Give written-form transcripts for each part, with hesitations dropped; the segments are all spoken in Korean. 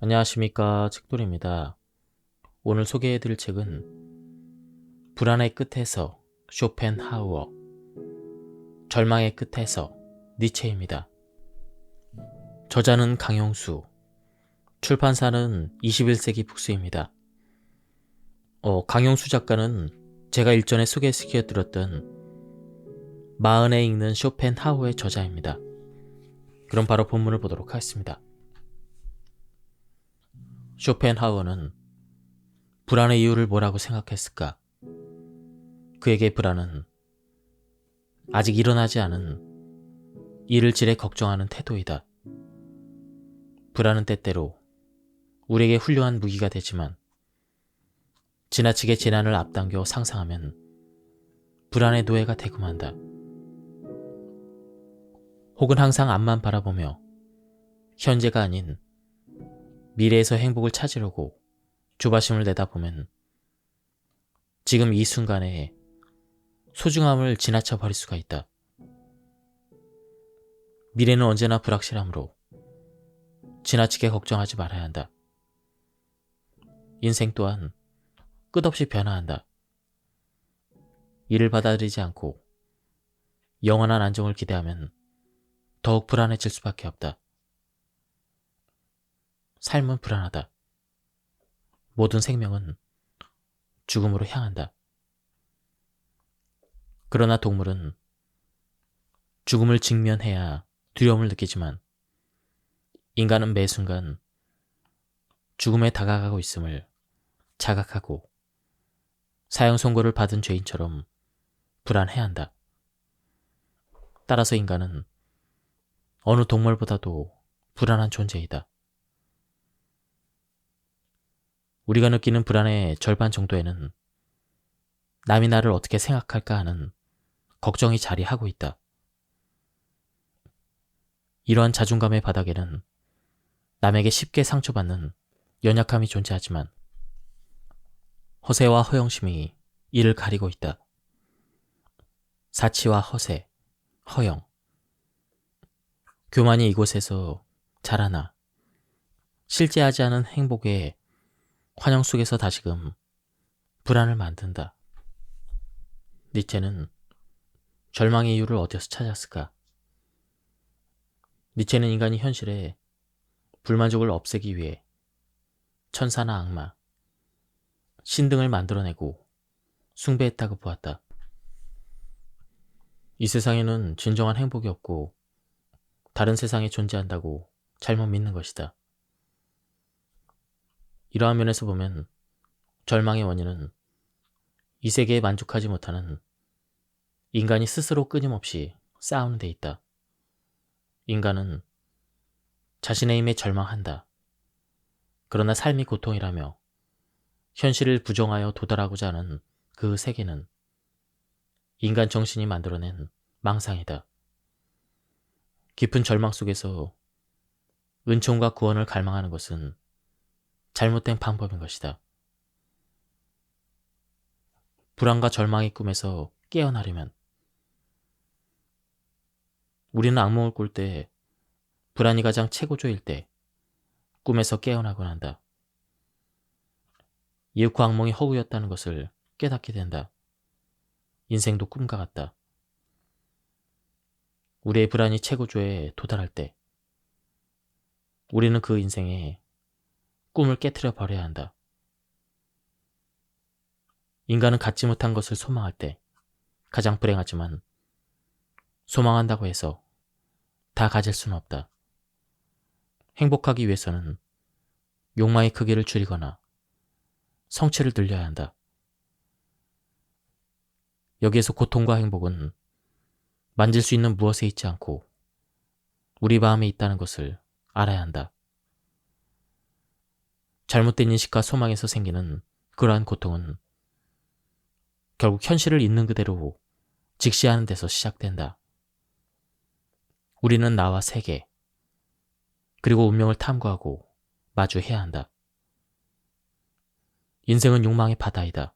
안녕하십니까, 책돌입니다. 오늘 소개해드릴 책은 불안의 끝에서 쇼펜하우어, 절망의 끝에서 니체입니다. 저자는 강용수, 출판사는 21세기 북스입니다. 강용수 작가는 제가 일전에 소개시켜드렸던 마흔에 읽는 쇼펜하우어의 저자입니다. 그럼 바로 본문을 보도록 하겠습니다. 쇼펜하우어는 불안의 이유를 뭐라고 생각했을까? 그에게 불안은 아직 일어나지 않은 일을 지레 걱정하는 태도이다. 불안은 때때로 우리에게 훌륭한 무기가 되지만 지나치게 재난을 앞당겨 상상하면 불안의 노예가 되고 만다. 혹은 항상 앞만 바라보며 현재가 아닌 미래에서 행복을 찾으려고 조바심을 내다보면 지금 이 순간에 소중함을 지나쳐 버릴 수가 있다. 미래는 언제나 불확실하므로 지나치게 걱정하지 말아야 한다. 인생 또한 끝없이 변화한다. 이를 받아들이지 않고 영원한 안정을 기대하면 더욱 불안해질 수밖에 없다. 삶은 불안하다. 모든 생명은 죽음으로 향한다. 그러나 동물은 죽음을 직면해야 두려움을 느끼지만 인간은 매 순간 죽음에 다가가고 있음을 자각하고 사형 선고를 받은 죄인처럼 불안해한다. 따라서 인간은 어느 동물보다도 불안한 존재이다. 우리가 느끼는 불안의 절반 정도에는 남이 나를 어떻게 생각할까 하는 걱정이 자리하고 있다. 이러한 자존감의 바닥에는 남에게 쉽게 상처받는 연약함이 존재하지만 허세와 허영심이 이를 가리고 있다. 사치와 허세, 허영. 교만이 이곳에서 자라나 실제하지 않은 행복의 환영 속에서 다시금 불안을 만든다. 니체는 절망의 이유를 어디서 찾았을까? 니체는 인간이 현실에 불만족을 없애기 위해 천사나 악마, 신 등을 만들어내고 숭배했다고 보았다. 이 세상에는 진정한 행복이 없고 다른 세상에 존재한다고 잘못 믿는 것이다. 이러한 면에서 보면 절망의 원인은 이 세계에 만족하지 못하는 인간이 스스로 끊임없이 싸우는 데 있다. 인간은 자신의 힘에 절망한다. 그러나 삶이 고통이라며 현실을 부정하여 도달하고자 하는 그 세계는 인간 정신이 만들어낸 망상이다. 깊은 절망 속에서 은총과 구원을 갈망하는 것은 잘못된 방법인 것이다. 불안과 절망의 꿈에서 깨어나려면 우리는 악몽을 꿀 때 불안이 가장 최고조일 때 꿈에서 깨어나곤 한다. 이윽고 악몽이 허구였다는 것을 깨닫게 된다. 인생도 꿈과 같다. 우리의 불안이 최고조에 도달할 때 우리는 그 인생에 꿈을 깨트려 버려야 한다. 인간은 갖지 못한 것을 소망할 때 가장 불행하지만 소망한다고 해서 다 가질 수는 없다. 행복하기 위해서는 욕망의 크기를 줄이거나 성취를 늘려야 한다. 여기에서 고통과 행복은 만질 수 있는 무엇에 있지 않고 우리 마음에 있다는 것을 알아야 한다. 잘못된 인식과 소망에서 생기는 그러한 고통은 결국 현실을 있는 그대로 직시하는 데서 시작된다. 우리는 나와 세계, 그리고 운명을 탐구하고 마주해야 한다. 인생은 욕망의 바다이다.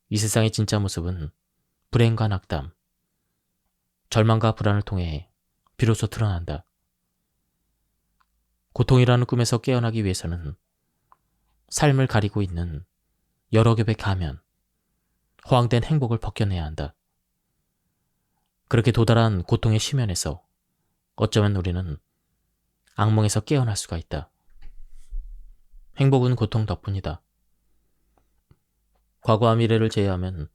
이 세상의 진짜 모습은 불행과 낙담, 절망과 불안을 통해 비로소 드러난다. 고통이라는 꿈에서 깨어나기 위해서는 삶을 가리고 있는 여러 겹의 가면, 허황된 행복을 벗겨내야 한다. 그렇게 도달한 고통의 심연에서 어쩌면 우리는 악몽에서 깨어날 수가 있다. 행복은 고통 덕분이다. 과거와 미래를 제외하면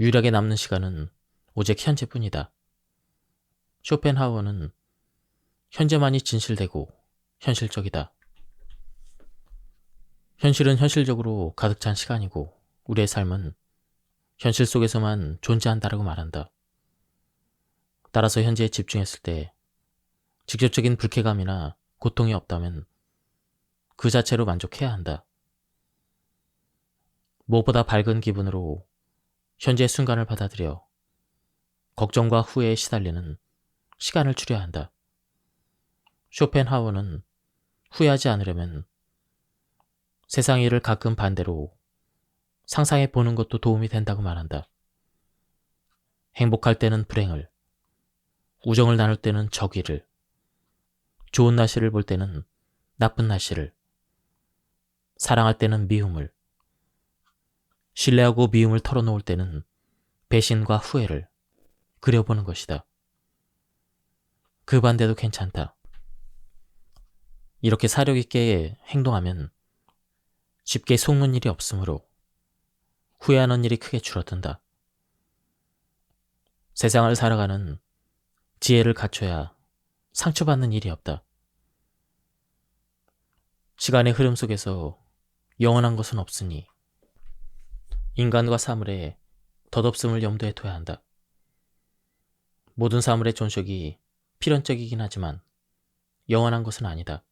유일하게 남는 시간은 오직 현재뿐이다. 쇼펜하우어는 현재만이 진실되고 현실적이다. 현실은 현실적으로 가득 찬 시간이고 우리의 삶은 현실 속에서만 존재한다라고 말한다. 따라서 현재에 집중했을 때 직접적인 불쾌감이나 고통이 없다면 그 자체로 만족해야 한다. 무엇보다 밝은 기분으로 현재의 순간을 받아들여 걱정과 후회에 시달리는 시간을 줄여야 한다. 쇼펜하우어는 후회하지 않으려면 세상 일을 가끔 반대로 상상해 보는 것도 도움이 된다고 말한다. 행복할 때는 불행을, 우정을 나눌 때는 적의를, 좋은 날씨를 볼 때는 나쁜 날씨를, 사랑할 때는 미움을, 신뢰하고 미움을 털어놓을 때는 배신과 후회를 그려보는 것이다. 그 반대도 괜찮다. 이렇게 사력 있게 행동하면 쉽게 속는 일이 없으므로 후회하는 일이 크게 줄어든다. 세상을 살아가는 지혜를 갖춰야 상처받는 일이 없다. 시간의 흐름 속에서 영원한 것은 없으니 인간과 사물의 덧없음을 염두에 둬야 한다. 모든 사물의 존속이 필연적이긴 하지만 영원한 것은 아니다.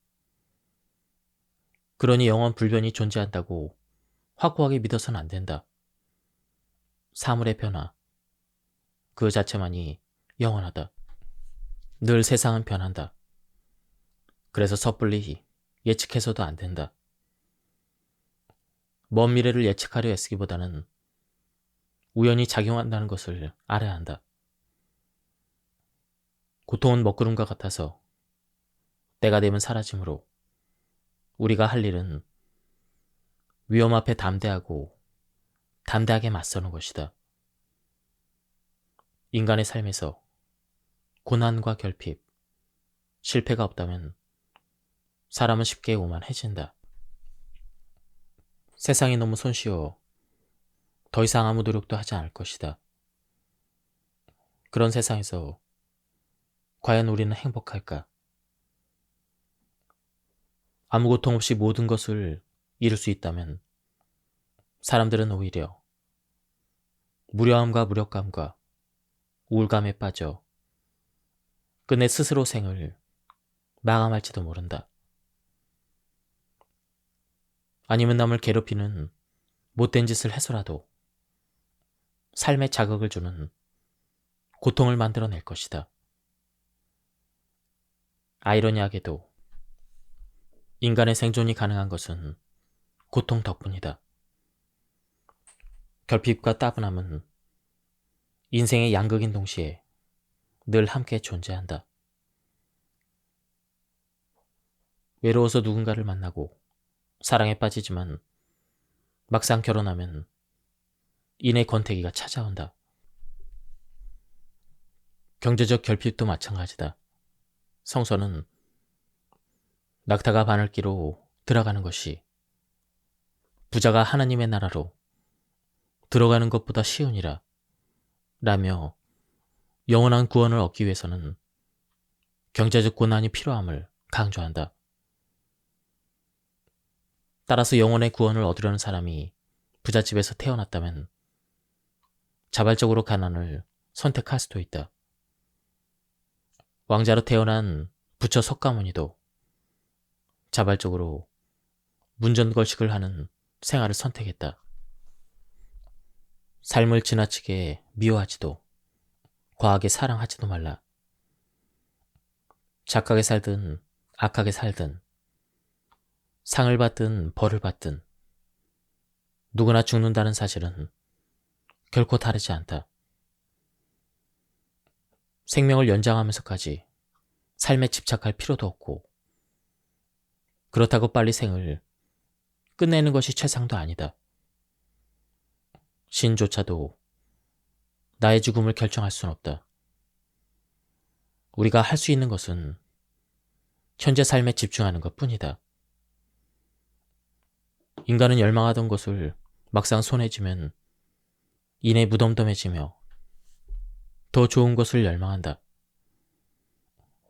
그러니 영원 불변이 존재한다고 확고하게 믿어서는 안 된다. 사물의 변화, 그 자체만이 영원하다. 늘 세상은 변한다. 그래서 섣불리 예측해서도 안 된다. 먼 미래를 예측하려 애쓰기보다는 우연히 작용한다는 것을 알아야 한다. 고통은 먹구름과 같아서 때가 되면 사라지므로 우리가 할 일은 위험 앞에 담대하게 맞서는 것이다. 인간의 삶에서 고난과 결핍, 실패가 없다면 사람은 쉽게 오만해진다. 세상이 너무 손쉬워 더 이상 아무 노력도 하지 않을 것이다. 그런 세상에서 과연 우리는 행복할까? 아무 고통 없이 모든 것을 이룰 수 있다면 사람들은 오히려 무료함과 무력감과 우울감에 빠져 끝내 스스로 생을 마감할지도 모른다. 아니면 남을 괴롭히는 못된 짓을 해서라도 삶에 자극을 주는 고통을 만들어낼 것이다. 아이러니하게도 인간의 생존이 가능한 것은 고통 덕분이다. 결핍과 따분함은 인생의 양극인 동시에 늘 함께 존재한다. 외로워서 누군가를 만나고 사랑에 빠지지만 막상 결혼하면 인의 권태기가 찾아온다. 경제적 결핍도 마찬가지다. 성서는 낙타가 바늘기로 들어가는 것이 부자가 하나님의 나라로 들어가는 것보다 쉬우니라 라며 영원한 구원을 얻기 위해서는 경제적 고난이 필요함을 강조한다. 따라서 영혼의 구원을 얻으려는 사람이 부잣집에서 태어났다면 자발적으로 가난을 선택할 수도 있다. 왕자로 태어난 부처 석가모니도 자발적으로 문전걸식을 하는 생활을 선택했다. 삶을 지나치게 미워하지도 과하게 사랑하지도 말라. 착하게 살든 악하게 살든 상을 받든 벌을 받든 누구나 죽는다는 사실은 결코 다르지 않다. 생명을 연장하면서까지 삶에 집착할 필요도 없고 그렇다고 빨리 생을 끝내는 것이 최상도 아니다. 신조차도 나의 죽음을 결정할 순 없다. 우리가 할 수 있는 것은 현재 삶에 집중하는 것 뿐이다. 인간은 열망하던 것을 막상 손에 쥐면 이내 무덤덤해지며 더 좋은 것을 열망한다.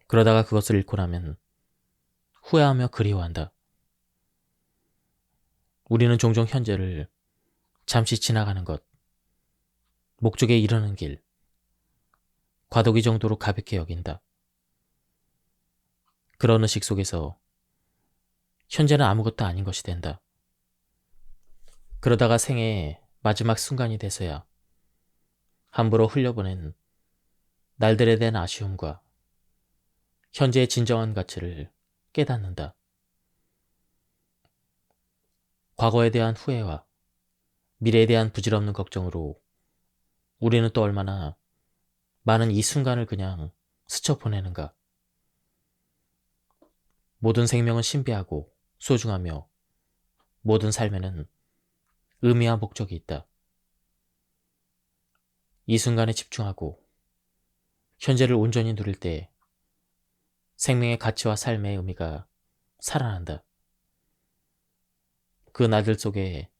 그러다가 그것을 잃고 나면 후회하며 그리워한다. 우리는 종종 현재를 잠시 지나가는 것, 목적에 이르는 길, 과도기 정도로 가볍게 여긴다. 그런 의식 속에서 현재는 아무것도 아닌 것이 된다. 그러다가 생애의 마지막 순간이 돼서야 함부로 흘려보낸 날들에 대한 아쉬움과 현재의 진정한 가치를 깨닫는다. 과거에 대한 후회와 미래에 대한 부질없는 걱정으로 우리는 또 얼마나 많은 이 순간을 그냥 스쳐 보내는가. 모든 생명은 신비하고 소중하며 모든 삶에는 의미와 목적이 있다. 이 순간에 집중하고 현재를 온전히 누릴 때 생명의 가치와 삶의 의미가 살아난다. 그 날들 속에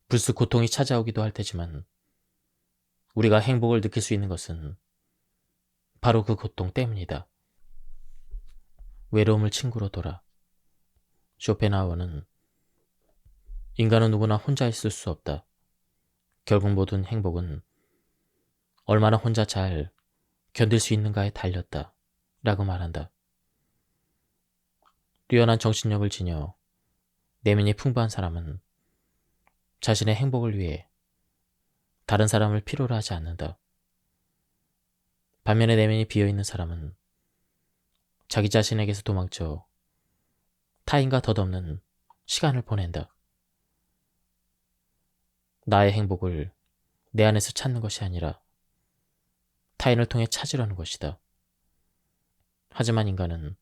불쑥 고통이 찾아오기도 할 테지만 우리가 행복을 느낄 수 있는 것은 바로 그 고통 때문이다. 외로움을 친구로 둬라. 쇼펜하우어는 인간은 누구나 혼자 있을 수 없다. 결국 모든 행복은 얼마나 혼자 잘 견딜 수 있는가에 달렸다. 라고 말한다. 뛰어난 정신력을 지녀 내면이 풍부한 사람은 자신의 행복을 위해 다른 사람을 필요로 하지 않는다. 반면에 내면이 비어있는 사람은 자기 자신에게서 도망쳐 타인과 덧없는 시간을 보낸다. 나의 행복을 내 안에서 찾는 것이 아니라 타인을 통해 찾으려는 것이다. 하지만 인간은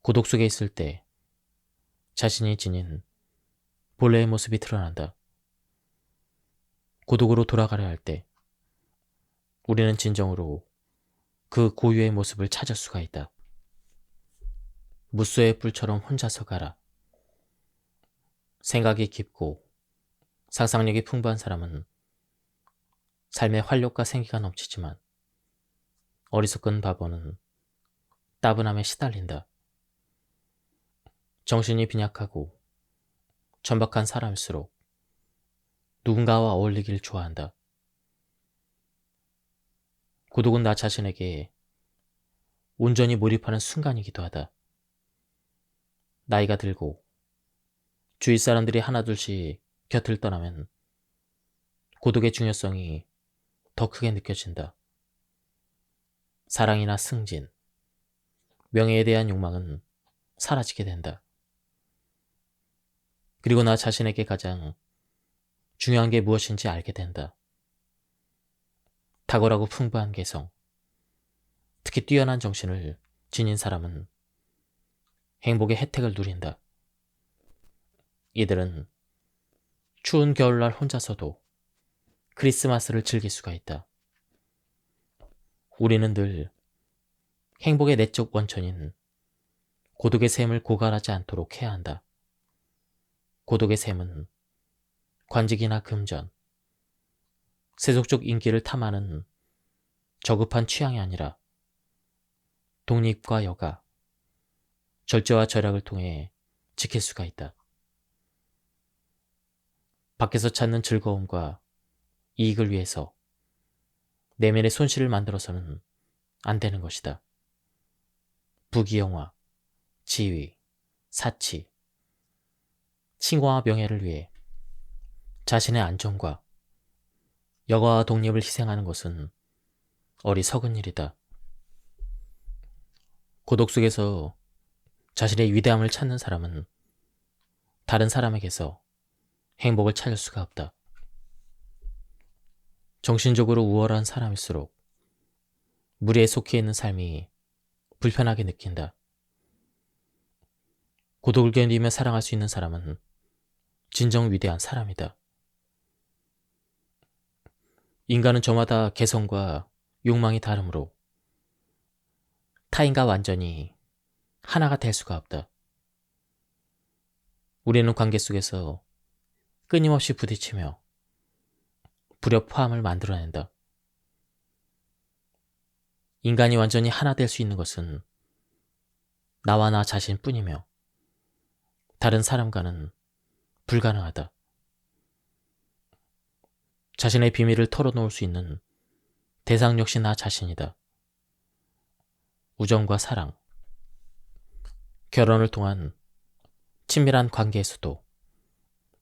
고독 속에 있을 때 자신이 지닌 본래의 모습이 드러난다. 고독으로 돌아가려 할 때 우리는 진정으로 그 고유의 모습을 찾을 수가 있다. 무쏘의 뿔처럼 혼자서 가라. 생각이 깊고 상상력이 풍부한 사람은 삶의 활력과 생기가 넘치지만 어리석은 바보는 따분함에 시달린다. 정신이 빈약하고 천박한 사람일수록 누군가와 어울리길 좋아한다. 고독은 나 자신에게 온전히 몰입하는 순간이기도 하다. 나이가 들고 주위 사람들이 하나둘씩 곁을 떠나면 고독의 중요성이 더 크게 느껴진다. 사랑이나 승진, 명예에 대한 욕망은 사라지게 된다. 그리고 나 자신에게 가장 중요한 게 무엇인지 알게 된다. 탁월하고 풍부한 개성, 특히 뛰어난 정신을 지닌 사람은 행복의 혜택을 누린다. 이들은 추운 겨울날 혼자서도 크리스마스를 즐길 수가 있다. 우리는 늘 행복의 내적 원천인 고독의 샘을 고갈하지 않도록 해야 한다. 고독의 샘은 관직이나 금전, 세속적 인기를 탐하는 저급한 취향이 아니라 독립과 여가, 절제와 절약을 통해 지킬 수가 있다. 밖에서 찾는 즐거움과 이익을 위해서 내면의 손실을 만들어서는 안 되는 것이다. 부귀영화, 지위, 사치, 칭호와 명예를 위해 자신의 안정과 여가와 독립을 희생하는 것은 어리석은 일이다. 고독 속에서 자신의 위대함을 찾는 사람은 다른 사람에게서 행복을 찾을 수가 없다. 정신적으로 우월한 사람일수록 무리에 속해 있는 삶이 불편하게 느낀다. 고독을 견디며 사랑할 수 있는 사람은 진정 위대한 사람이다. 인간은 저마다 개성과 욕망이 다르므로 타인과 완전히 하나가 될 수가 없다. 우리는 관계 속에서 끊임없이 부딪히며 불협화음을 만들어낸다. 인간이 완전히 하나 될 수 있는 것은 나와 나 자신뿐이며 다른 사람과는 불가능하다. 자신의 비밀을 털어놓을 수 있는 대상 역시 나 자신이다. 우정과 사랑, 결혼을 통한 친밀한 관계에서도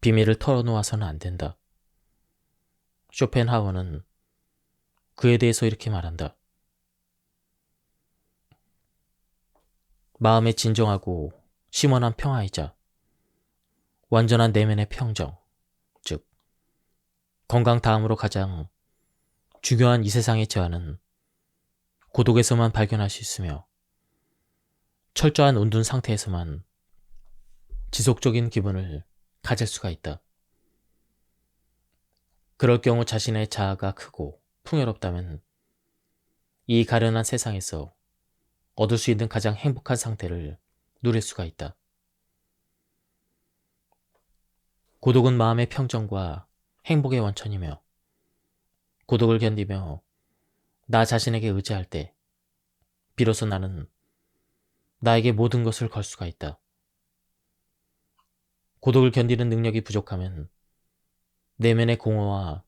비밀을 털어놓아서는 안 된다. 쇼펜하우어는 그에 대해서 이렇게 말한다. 마음의 진정하고 심원한 평화이자 완전한 내면의 평정, 즉 건강 다음으로 가장 중요한 이 세상의 재화는 고독에서만 발견할 수 있으며 철저한 온둔 상태에서만 지속적인 기분을 가질 수가 있다. 그럴 경우 자신의 자아가 크고 풍요롭다면 이 가련한 세상에서 얻을 수 있는 가장 행복한 상태를 누릴 수가 있다. 고독은 마음의 평정과 행복의 원천이며 고독을 견디며 나 자신에게 의지할 때 비로소 나는 나에게 모든 것을 걸 수가 있다. 고독을 견디는 능력이 부족하면 내면의 공허와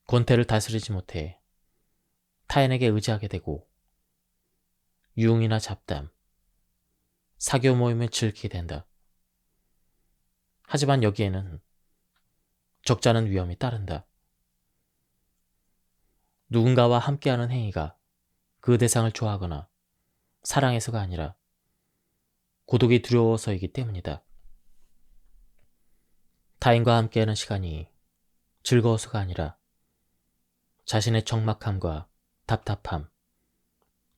권태를 다스리지 못해 타인에게 의지하게 되고 유흥이나 잡담, 사교 모임을 즐기게 된다. 하지만 여기에는 적잖은 위험이 따른다. 누군가와 함께하는 행위가 그 대상을 좋아하거나 사랑해서가 아니라 고독이 두려워서이기 때문이다. 타인과 함께하는 시간이 즐거워서가 아니라 자신의 적막함과 답답함,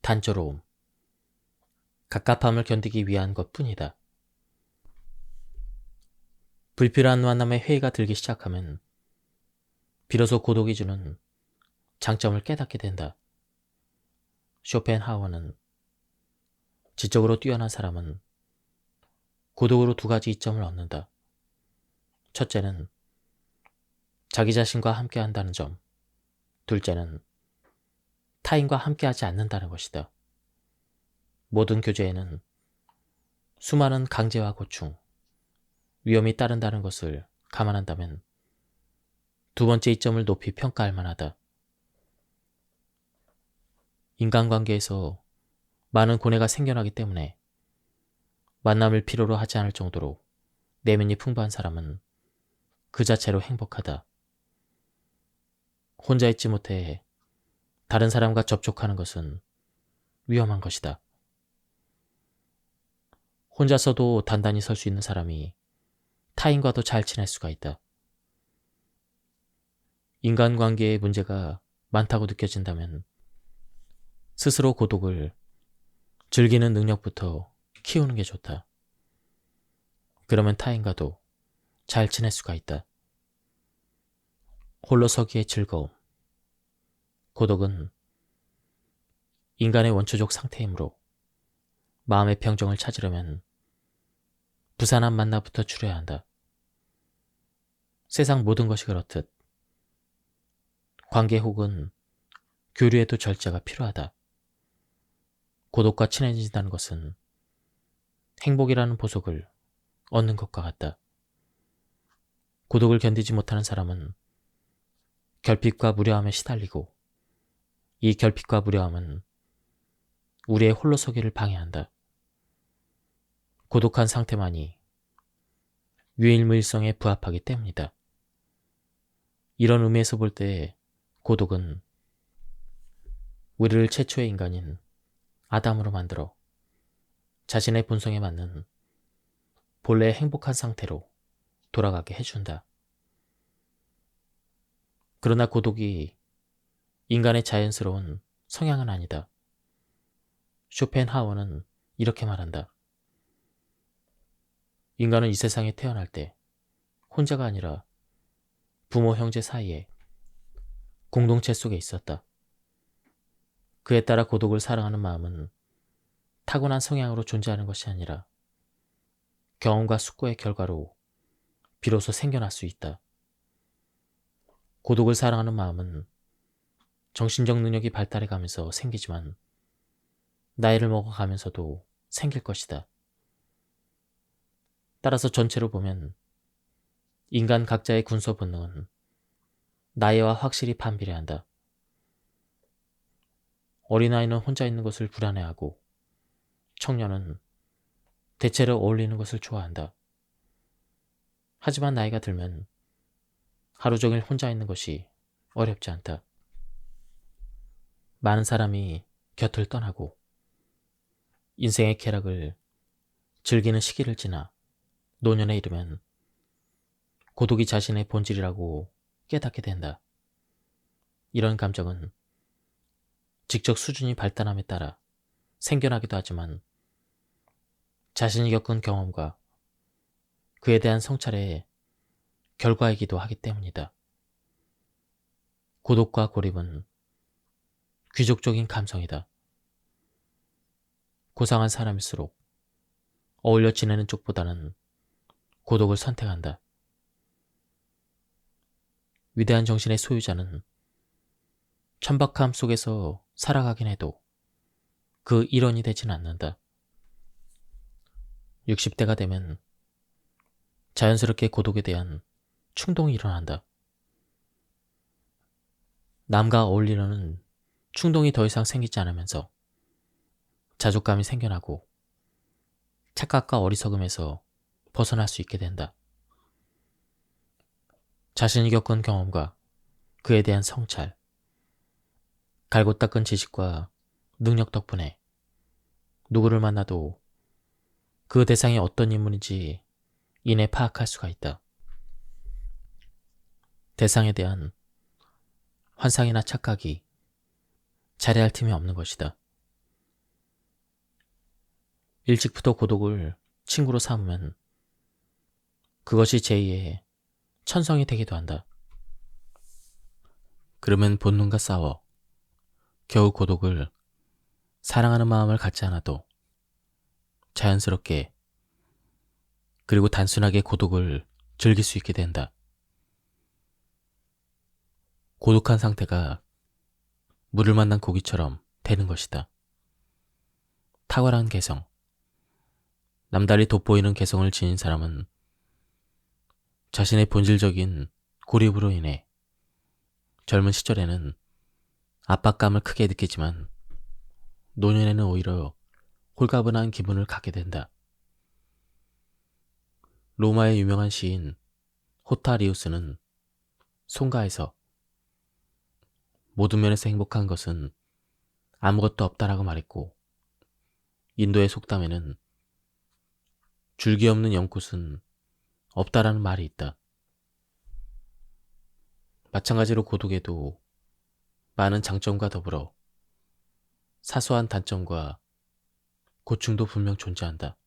단조로움, 갑갑함을 견디기 위한 것뿐이다. 불필요한 만남에 회의가 들기 시작하면 비로소 고독이 주는 장점을 깨닫게 된다. 쇼펜하우어는 지적으로 뛰어난 사람은 고독으로 두 가지 이점을 얻는다. 첫째는 자기 자신과 함께 한다는 점, 둘째는 타인과 함께하지 않는다는 것이다. 모든 교제에는 수많은 강제와 고충, 위험이 따른다는 것을 감안한다면 두 번째 이점을 높이 평가할 만하다. 인간관계에서 많은 고뇌가 생겨나기 때문에 만남을 필요로 하지 않을 정도로 내면이 풍부한 사람은 그 자체로 행복하다. 혼자 있지 못해 다른 사람과 접촉하는 것은 위험한 것이다. 혼자서도 단단히 설 수 있는 사람이 타인과도 잘 지낼 수가 있다. 인간관계에 문제가 많다고 느껴진다면 스스로 고독을 즐기는 능력부터 키우는 게 좋다. 그러면 타인과도 잘 지낼 수가 있다. 홀로서기의 즐거움. 고독은 인간의 원초적 상태이므로 마음의 평정을 찾으려면 부산한 만남부터 줄여야 한다. 세상 모든 것이 그렇듯 관계 혹은 교류에도 절제가 필요하다. 고독과 친해진다는 것은 행복이라는 보석을 얻는 것과 같다. 고독을 견디지 못하는 사람은 결핍과 무료함에 시달리고 이 결핍과 무료함은 우리의 홀로서기를 방해한다. 고독한 상태만이 유일무이성에 부합하기 때문이다. 이런 의미에서 볼 때 고독은 우리를 최초의 인간인 아담으로 만들어 자신의 본성에 맞는 본래의 행복한 상태로 돌아가게 해준다. 그러나 고독이 인간의 자연스러운 성향은 아니다. 쇼펜하우어는 이렇게 말한다. 인간은 이 세상에 태어날 때 혼자가 아니라 부모, 형제 사이에 공동체 속에 있었다. 그에 따라 고독을 사랑하는 마음은 타고난 성향으로 존재하는 것이 아니라 경험과 숙고의 결과로 비로소 생겨날 수 있다. 고독을 사랑하는 마음은 정신적 능력이 발달해가면서 생기지만 나이를 먹어가면서도 생길 것이다. 따라서 전체로 보면 인간 각자의 군소 본능은 나이와 확실히 반비례한다. 어린아이는 혼자 있는 것을 불안해하고 청년은 대체로 어울리는 것을 좋아한다. 하지만 나이가 들면 하루 종일 혼자 있는 것이 어렵지 않다. 많은 사람이 곁을 떠나고 인생의 쾌락을 즐기는 시기를 지나 노년에 이르면 고독이 자신의 본질이라고 깨닫게 된다. 이런 감정은 직접 수준이 발달함에 따라 생겨나기도 하지만 자신이 겪은 경험과 그에 대한 성찰의 결과이기도 하기 때문이다. 고독과 고립은 귀족적인 감성이다. 고상한 사람일수록 어울려 지내는 쪽보다는 고독을 선택한다. 위대한 정신의 소유자는 천박함 속에서 살아가긴 해도 그 일원이 되진 않는다. 60대가 되면 자연스럽게 고독에 대한 충동이 일어난다. 남과 어울리려는 충동이 더 이상 생기지 않으면서 자족감이 생겨나고 착각과 어리석음에서 벗어날 수 있게 된다. 자신이 겪은 경험과 그에 대한 성찰, 갈고 닦은 지식과 능력 덕분에 누구를 만나도 그 대상이 어떤 인물인지 이내 파악할 수가 있다. 대상에 대한 환상이나 착각이 자리할 틈이 없는 것이다. 일찍부터 고독을 친구로 삼으면 그것이 제2의 천성이 되기도 한다. 그러면 본능과 싸워 겨우 고독을 사랑하는 마음을 갖지 않아도 자연스럽게 그리고 단순하게 고독을 즐길 수 있게 된다. 고독한 상태가 물을 만난 고기처럼 되는 것이다. 탁월한 개성, 남달리 돋보이는 개성을 지닌 사람은 자신의 본질적인 고립으로 인해 젊은 시절에는 압박감을 크게 느끼지만 노년에는 오히려 홀가분한 기분을 갖게 된다. 로마의 유명한 시인 호타리우스는 송가에서 모든 면에서 행복한 것은 아무것도 없다라고 말했고, 인도의 속담에는 줄기 없는 연꽃은 없다라는 말이 있다. 마찬가지로 고독에도 많은 장점과 더불어 사소한 단점과 고충도 분명 존재한다.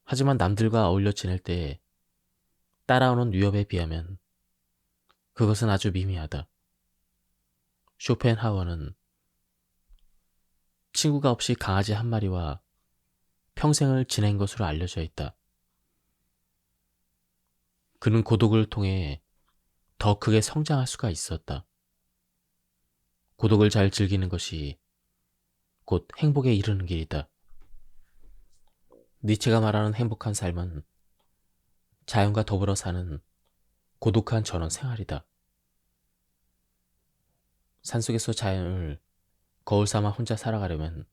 하지만 남들과 어울려 지낼 때 따라오는 위협에 비하면 그것은 아주 미미하다. 쇼펜하워는 친구가 없이 강아지 한 마리와 평생을 지낸 것으로 알려져 있다. 그는 고독을 통해 더 크게 성장할 수가 있었다. 고독을 잘 즐기는 것이 곧 행복에 이르는 길이다. 니체가 말하는 행복한 삶은 자연과 더불어 사는 고독한 전원 생활이다. 산속에서 자연을 거울 삼아 혼자 살아가려면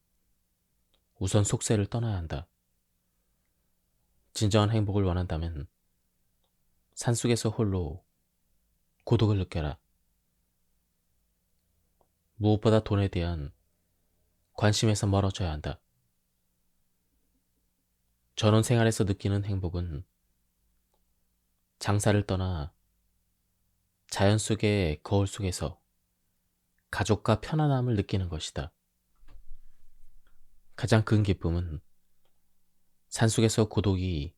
우선 속세를 떠나야 한다. 진정한 행복을 원한다면 산속에서 홀로 고독을 느껴라. 무엇보다 돈에 대한 관심에서 멀어져야 한다. 전원 생활에서 느끼는 행복은 장사를 떠나 자연 속의 거울 속에서 가족과 편안함을 느끼는 것이다. 가장 큰 기쁨은 산속에서 고독이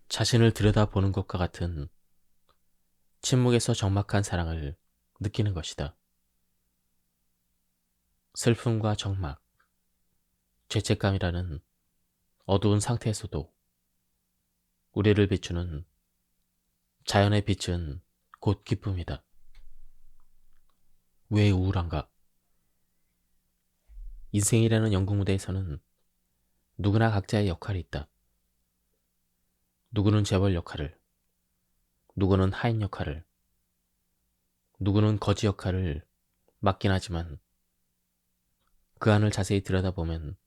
자신을 들여다보는 것과 같은 침묵에서 적막한 사랑을 느끼는 것이다. 슬픔과 적막, 죄책감이라는 어두운 상태에서도 우리를 비추는 자연의 빛은 곧 기쁨이다. 왜 우울한가? 인생이라는 연극 무대에서는 누구나 각자의 역할이 있다. 누구는 재벌 역할을, 누구는 하인 역할을, 누구는 거지 역할을 맡긴 하지만 그 안을 자세히 들여다보면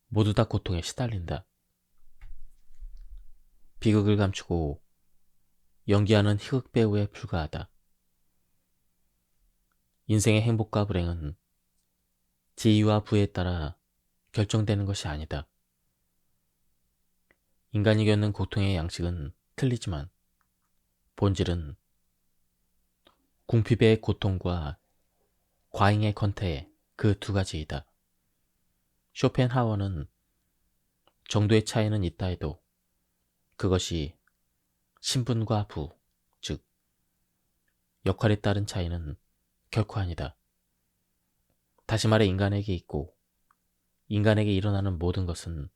모두 다 고통에 시달린다. 비극을 감추고 연기하는 희극 배우에 불과하다. 인생의 행복과 불행은 지위와 부에 따라 결정되는 것이 아니다. 인간이 겪는 고통의 양식은 틀리지만 본질은 궁핍의 고통과 과잉의 권태 그 두 가지이다. 쇼펜하워는 정도의 차이는 있다 해도 그것이 신분과 부, 즉 역할에 따른 차이는 결코 아니다. 다시 말해 인간에게 있고 인간에게 일어나는 모든 것은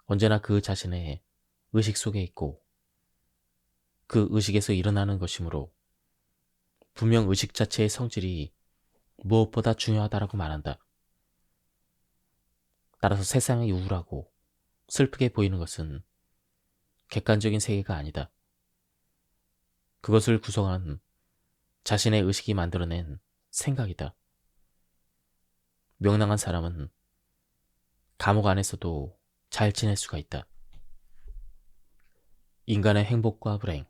언제나 그 자신의 의식 속에 있고 그 의식에서 일어나는 것이므로 분명 의식 자체의 성질이 무엇보다 중요하다라고 말한다. 따라서 세상이 우울하고 슬프게 보이는 것은 객관적인 세계가 아니다. 그것을 구성한 자신의 의식이 만들어낸 생각이다. 명랑한 사람은 감옥 안에서도 잘 지낼 수가 있다. 인간의 행복과 불행,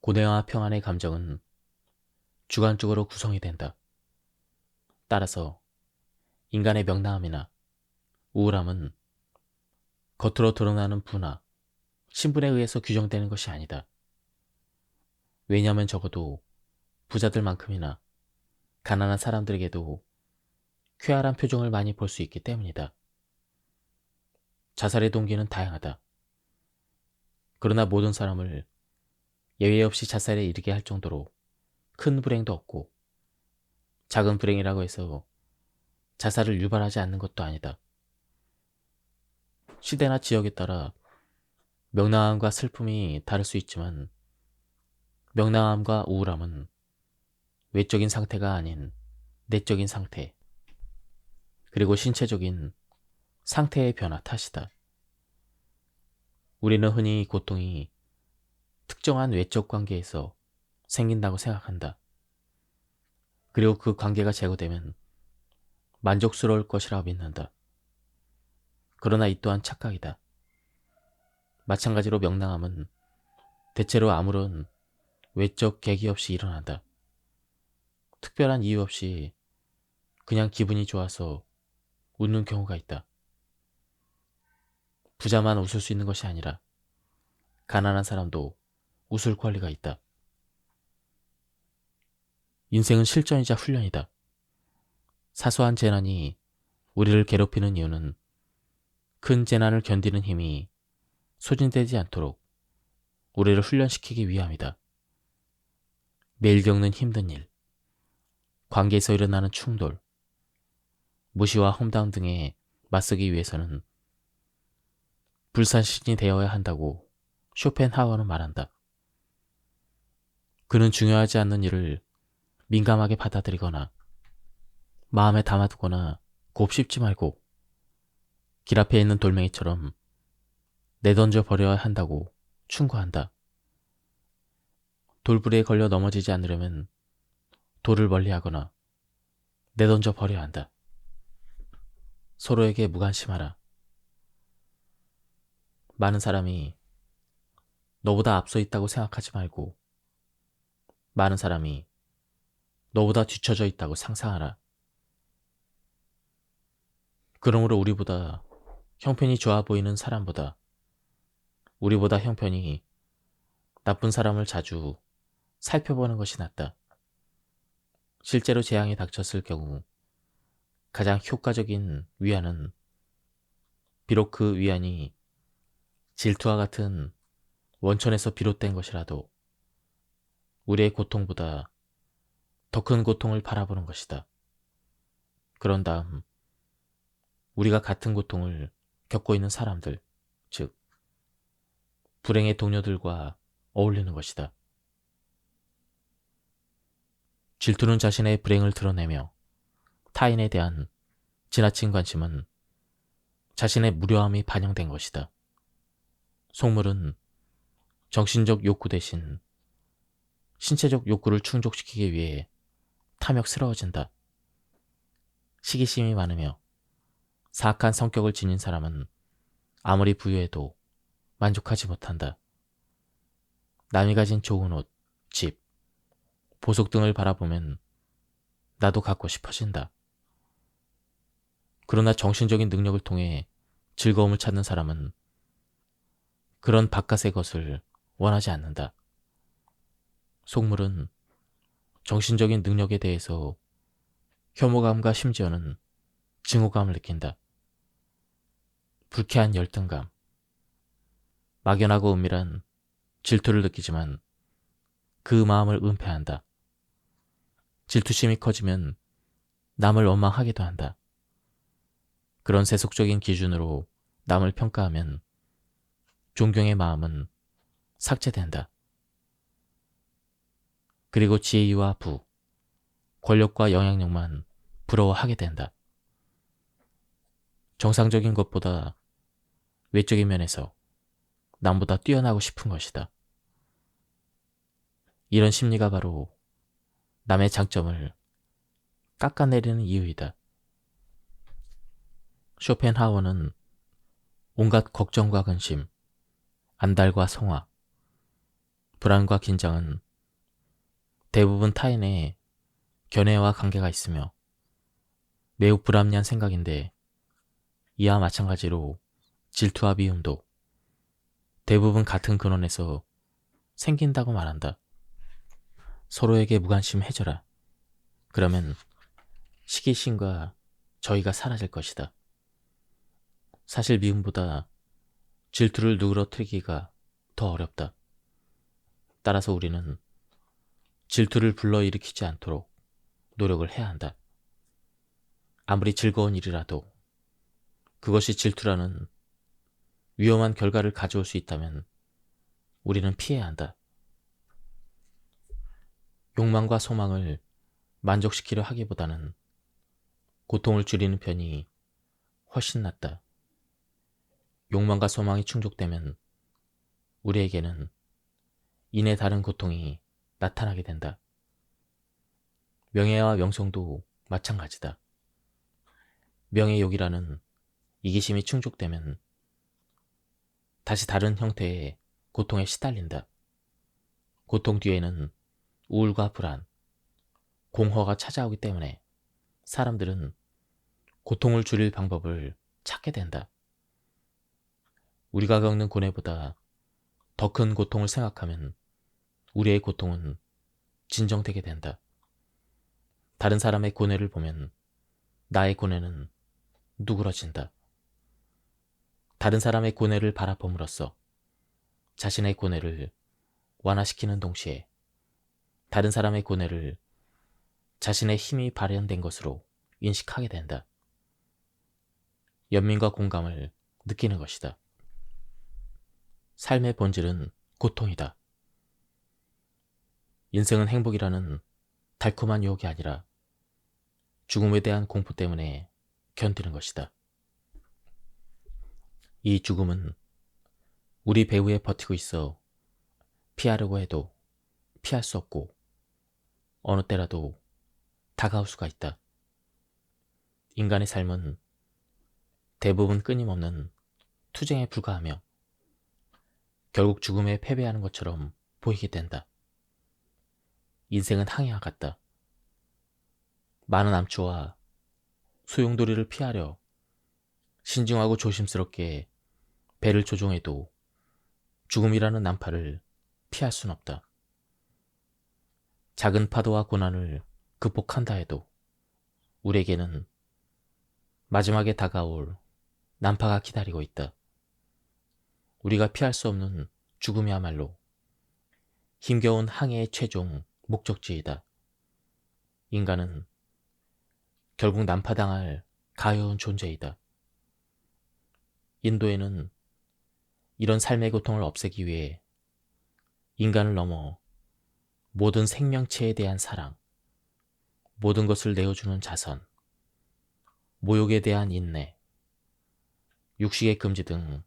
고뇌와 평안의 감정은 주관적으로 구성이 된다. 따라서 인간의 명랑함이나 우울함은 겉으로 드러나는 부나 신분에 의해서 규정되는 것이 아니다. 왜냐하면 적어도 부자들만큼이나 가난한 사람들에게도 쾌활한 표정을 많이 볼 수 있기 때문이다. 자살의 동기는 다양하다. 그러나 모든 사람을 예외 없이 자살에 이르게 할 정도로 큰 불행도 없고 작은 불행이라고 해서 자살을 유발하지 않는 것도 아니다. 시대나 지역에 따라 명랑함과 슬픔이 다를 수 있지만 명랑함과 우울함은 외적인 상태가 아닌 내적인 상태, 그리고 신체적인 상태의 변화 탓이다. 우리는 흔히 고통이 특정한 외적 관계에서 생긴다고 생각한다. 그리고 그 관계가 제거되면 만족스러울 것이라고 믿는다. 그러나 이 또한 착각이다. 마찬가지로 명랑함은 대체로 아무런 외적 계기 없이 일어난다. 특별한 이유 없이 그냥 기분이 좋아서 웃는 경우가 있다. 부자만 웃을 수 있는 것이 아니라 가난한 사람도 웃을 권리가 있다. 인생은 실전이자 훈련이다. 사소한 재난이 우리를 괴롭히는 이유는 큰 재난을 견디는 힘이 소진되지 않도록 우리를 훈련시키기 위함이다. 매일 겪는 힘든 일, 관계에서 일어나는 충돌, 무시와 험담 등에 맞서기 위해서는 불사신이 되어야 한다고 쇼펜하워는 말한다. 그는 중요하지 않는 일을 민감하게 받아들이거나 마음에 담아두거나 곱씹지 말고 길 앞에 있는 돌멩이처럼 내던져 버려야 한다고 충고한다. 돌부리에 걸려 넘어지지 않으려면 돌을 멀리하거나 내던져 버려야 한다. 서로에게 무관심하라. 많은 사람이 너보다 앞서 있다고 생각하지 말고 많은 사람이 너보다 뒤처져 있다고 상상하라. 그러므로 우리보다 형편이 좋아 보이는 사람보다 우리보다 형편이 나쁜 사람을 자주 살펴보는 것이 낫다. 실제로 재앙이 닥쳤을 경우 가장 효과적인 위안은 비록 그 위안이 질투와 같은 원천에서 비롯된 것이라도 우리의 고통보다 더 큰 고통을 바라보는 것이다. 그런 다음 우리가 같은 고통을 겪고 있는 사람들, 즉 불행의 동료들과 어울리는 것이다. 질투는 자신의 불행을 드러내며 타인에 대한 지나친 관심은 자신의 무료함이 반영된 것이다. 속물은 정신적 욕구 대신 신체적 욕구를 충족시키기 위해 탐욕스러워진다. 시기심이 많으며 사악한 성격을 지닌 사람은 아무리 부유해도 만족하지 못한다. 남이 가진 좋은 옷, 집, 보석 등을 바라보면 나도 갖고 싶어진다. 그러나 정신적인 능력을 통해 즐거움을 찾는 사람은 그런 바깥의 것을 원하지 않는다. 속물은 정신적인 능력에 대해서 혐오감과 심지어는 증오감을 느낀다. 불쾌한 열등감, 막연하고 은밀한 질투를 느끼지만 그 마음을 은폐한다. 질투심이 커지면 남을 원망하기도 한다. 그런 세속적인 기준으로 남을 평가하면 존경의 마음은 삭제된다. 그리고 지위와 부, 권력과 영향력만 부러워하게 된다. 정상적인 것보다 외적인 면에서 남보다 뛰어나고 싶은 것이다. 이런 심리가 바로 남의 장점을 깎아내리는 이유이다. 쇼펜하우어는 온갖 걱정과 근심, 안달과 성화, 불안과 긴장은 대부분 타인의 견해와 관계가 있으며 매우 불합리한 생각인데 이와 마찬가지로 질투와 미움도 대부분 같은 근원에서 생긴다고 말한다. 서로에게 무관심해져라. 그러면 시기심과 저희가 사라질 것이다. 사실 미움보다 질투를 누그러뜨리기가 더 어렵다. 따라서 우리는 질투를 불러일으키지 않도록 노력을 해야 한다. 아무리 즐거운 일이라도 그것이 질투라는 위험한 결과를 가져올 수 있다면 우리는 피해야 한다. 욕망과 소망을 만족시키려 하기보다는 고통을 줄이는 편이 훨씬 낫다. 욕망과 소망이 충족되면 우리에게는 이내 다른 고통이 나타나게 된다. 명예와 명성도 마찬가지다. 명예욕이라는 이기심이 충족되면 다시 다른 형태의 고통에 시달린다. 고통 뒤에는 우울과 불안, 공허가 찾아오기 때문에 사람들은 고통을 줄일 방법을 찾게 된다. 우리가 겪는 고뇌보다 더 큰 고통을 생각하면 우리의 고통은 진정되게 된다. 다른 사람의 고뇌를 보면 나의 고뇌는 누그러진다. 다른 사람의 고뇌를 바라봄으로써 자신의 고뇌를 완화시키는 동시에 다른 사람의 고뇌를 자신의 힘이 발현된 것으로 인식하게 된다. 연민과 공감을 느끼는 것이다. 삶의 본질은 고통이다. 인생은 행복이라는 달콤한 유혹이 아니라 죽음에 대한 공포 때문에 견디는 것이다. 이 죽음은 우리 배후에 버티고 있어 피하려고 해도 피할 수 없고 어느 때라도 다가올 수가 있다. 인간의 삶은 대부분 끊임없는 투쟁에 불과하며 결국 죽음에 패배하는 것처럼 보이게 된다. 인생은 항해와 같다. 많은 암초와 소용돌이를 피하려 신중하고 조심스럽게 배를 조종해도 죽음이라는 난파를 피할 순 없다. 작은 파도와 고난을 극복한다 해도 우리에게는 마지막에 다가올 난파가 기다리고 있다. 우리가 피할 수 없는 죽음이야말로 힘겨운 항해의 최종 목적지이다. 인간은 결국 난파당할 가여운 존재이다. 인도에는 이런 삶의 고통을 없애기 위해 인간을 넘어 모든 생명체에 대한 사랑, 모든 것을 내어주는 자선, 모욕에 대한 인내, 육식의 금지 등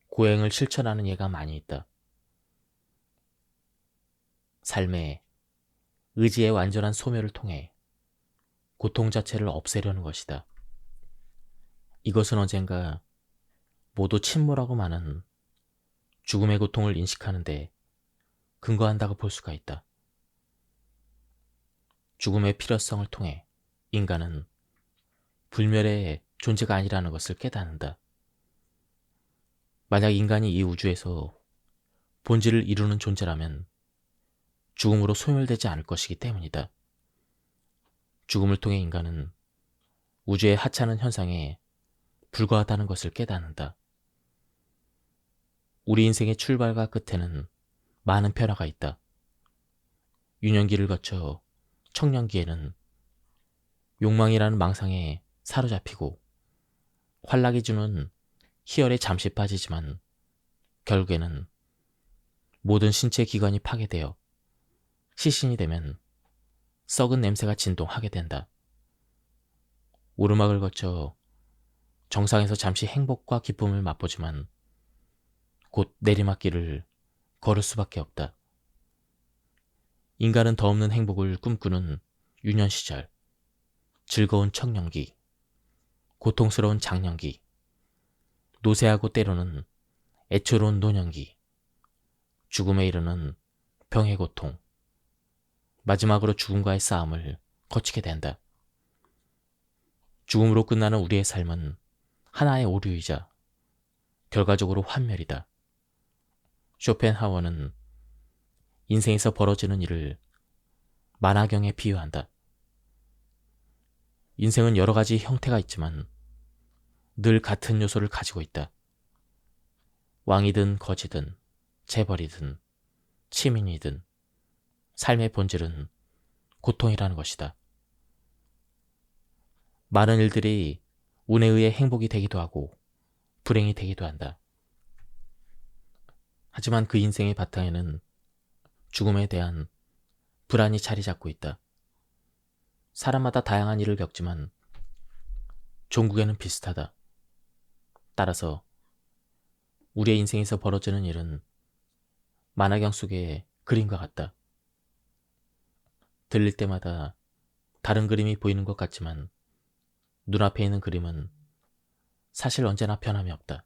고행을 실천하는 예가 많이 있다. 삶의 의지의 완전한 소멸을 통해 고통 자체를 없애려는 것이다. 이것은 언젠가 모두 침몰하고 마는 죽음의 고통을 인식하는데 근거한다고 볼 수가 있다. 죽음의 필요성을 통해 인간은 불멸의 존재가 아니라는 것을 깨닫는다. 만약 인간이 이 우주에서 본질을 이루는 존재라면 죽음으로 소멸되지 않을 것이기 때문이다. 죽음을 통해 인간은 우주의 하찮은 현상에 불과하다는 것을 깨닫는다. 우리 인생의 출발과 끝에는 많은 변화가 있다. 유년기를 거쳐 청년기에는 욕망이라는 망상에 사로잡히고 환락이 주는 희열에 잠시 빠지지만 결국에는 모든 신체 기관이 파괴되어 시신이 되면 썩은 냄새가 진동하게 된다. 오르막을 거쳐 정상에서 잠시 행복과 기쁨을 맛보지만 곧 내리막길을 걸을 수밖에 없다. 인간은 더 없는 행복을 꿈꾸는 유년 시절, 즐거운 청년기, 고통스러운 장년기, 노쇠하고 때로는 애처로운 노년기, 죽음에 이르는 병의 고통, 마지막으로 죽음과의 싸움을 거치게 된다. 죽음으로 끝나는 우리의 삶은 하나의 오류이자 결과적으로 환멸이다. 쇼펜하워는 인생에서 벌어지는 일을 만화경에 비유한다. 인생은 여러 가지 형태가 있지만 늘 같은 요소를 가지고 있다. 왕이든 거지든 재벌이든 치민이든 삶의 본질은 고통이라는 것이다. 많은 일들이 운에 의해 행복이 되기도 하고 불행이 되기도 한다. 하지만 그 인생의 바탕에는 죽음에 대한 불안이 자리 잡고 있다. 사람마다 다양한 일을 겪지만 종국에는 비슷하다. 따라서 우리의 인생에서 벌어지는 일은 만화경 속의 그림과 같다. 들릴 때마다 다른 그림이 보이는 것 같지만 눈앞에 있는 그림은 사실 언제나 변함이 없다.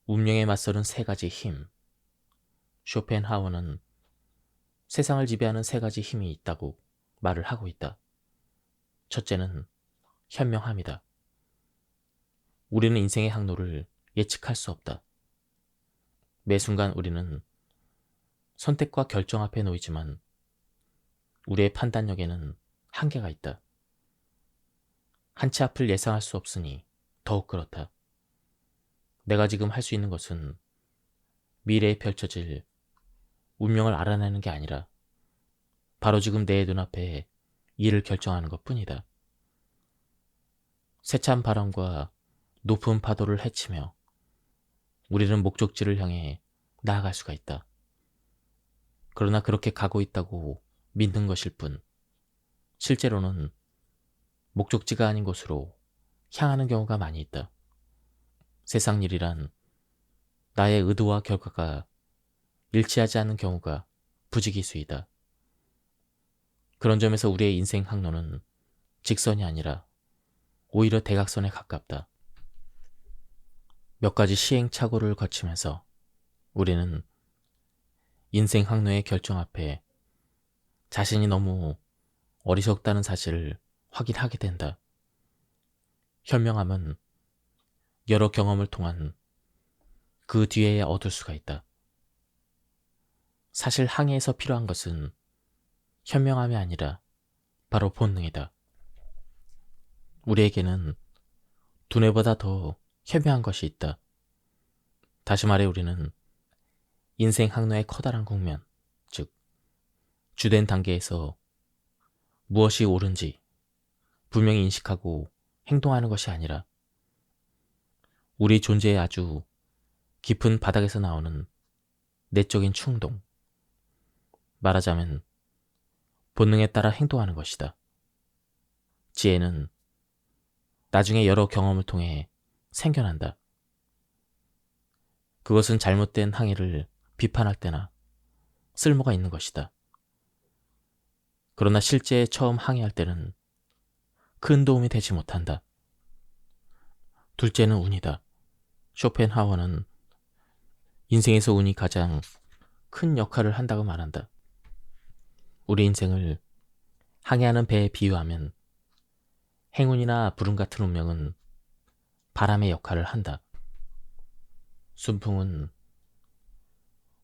운명에 맞서는 세 가지 힘. 쇼펜하워는 세상을 지배하는 세 가지 힘이 있다고 말을 하고 있다. 첫째는 현명함이다. 우리는 인생의 항로를 예측할 수 없다. 매 순간 우리는 선택과 결정 앞에 놓이지만 우리의 판단력에는 한계가 있다. 한치 앞을 예상할 수 없으니 더욱 그렇다. 내가 지금 할 수 있는 것은 미래에 펼쳐질 운명을 알아내는 게 아니라 바로 지금 내 눈앞에 이를 결정하는 것 뿐이다. 세찬 바람과 높은 파도를 헤치며 우리는 목적지를 향해 나아갈 수가 있다. 그러나 그렇게 가고 있다고 믿는 것일 뿐, 실제로는 목적지가 아닌 곳으로 향하는 경우가 많이 있다. 세상 일이란 나의 의도와 결과가 일치하지 않는 경우가 부지기수이다. 그런 점에서 우리의 인생 항로는 직선이 아니라 오히려 대각선에 가깝다. 몇 가지 시행착오를 거치면서 우리는 인생 항로의 결정 앞에 자신이 너무 어리석다는 사실을 확인하게 된다. 현명함은 여러 경험을 통한 그 뒤에 얻을 수가 있다. 사실 항해에서 필요한 것은 현명함이 아니라 바로 본능이다. 우리에게는 두뇌보다 더 현명한 것이 있다. 다시 말해 우리는 인생 항로의 커다란 국면, 즉 주된 단계에서 무엇이 옳은지 분명히 인식하고 행동하는 것이 아니라 우리 존재의 아주 깊은 바닥에서 나오는 내적인 충동, 말하자면 본능에 따라 행동하는 것이다. 지혜는 나중에 여러 경험을 통해 생겨난다. 그것은 잘못된 항해를 비판할 때나 쓸모가 있는 것이다. 그러나 실제 처음 항해할 때는 큰 도움이 되지 못한다. 둘째는 운이다. 쇼펜하워는 인생에서 운이 가장 큰 역할을 한다고 말한다. 우리 인생을 항해하는 배에 비유하면 행운이나 불운 같은 운명은 바람의 역할을 한다. 순풍은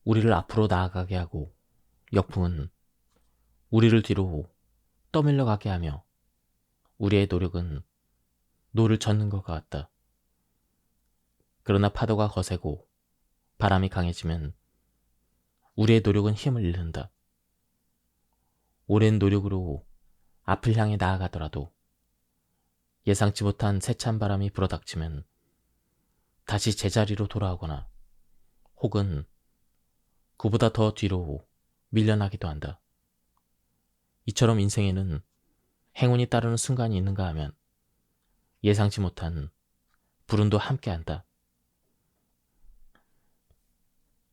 우리를 앞으로 나아가게 하고 역풍은 우리를 뒤로 떠밀려 가게 하며 우리의 노력은 노를 젓는 것 같다. 그러나 파도가 거세고 바람이 강해지면 우리의 노력은 힘을 잃는다. 오랜 노력으로 앞을 향해 나아가더라도 예상치 못한 세찬 바람이 불어닥치면 다시 제자리로 돌아오거나 혹은 그보다 더 뒤로 밀려나기도 한다. 이처럼 인생에는 행운이 따르는 순간이 있는가 하면 예상치 못한 불운도 함께한다.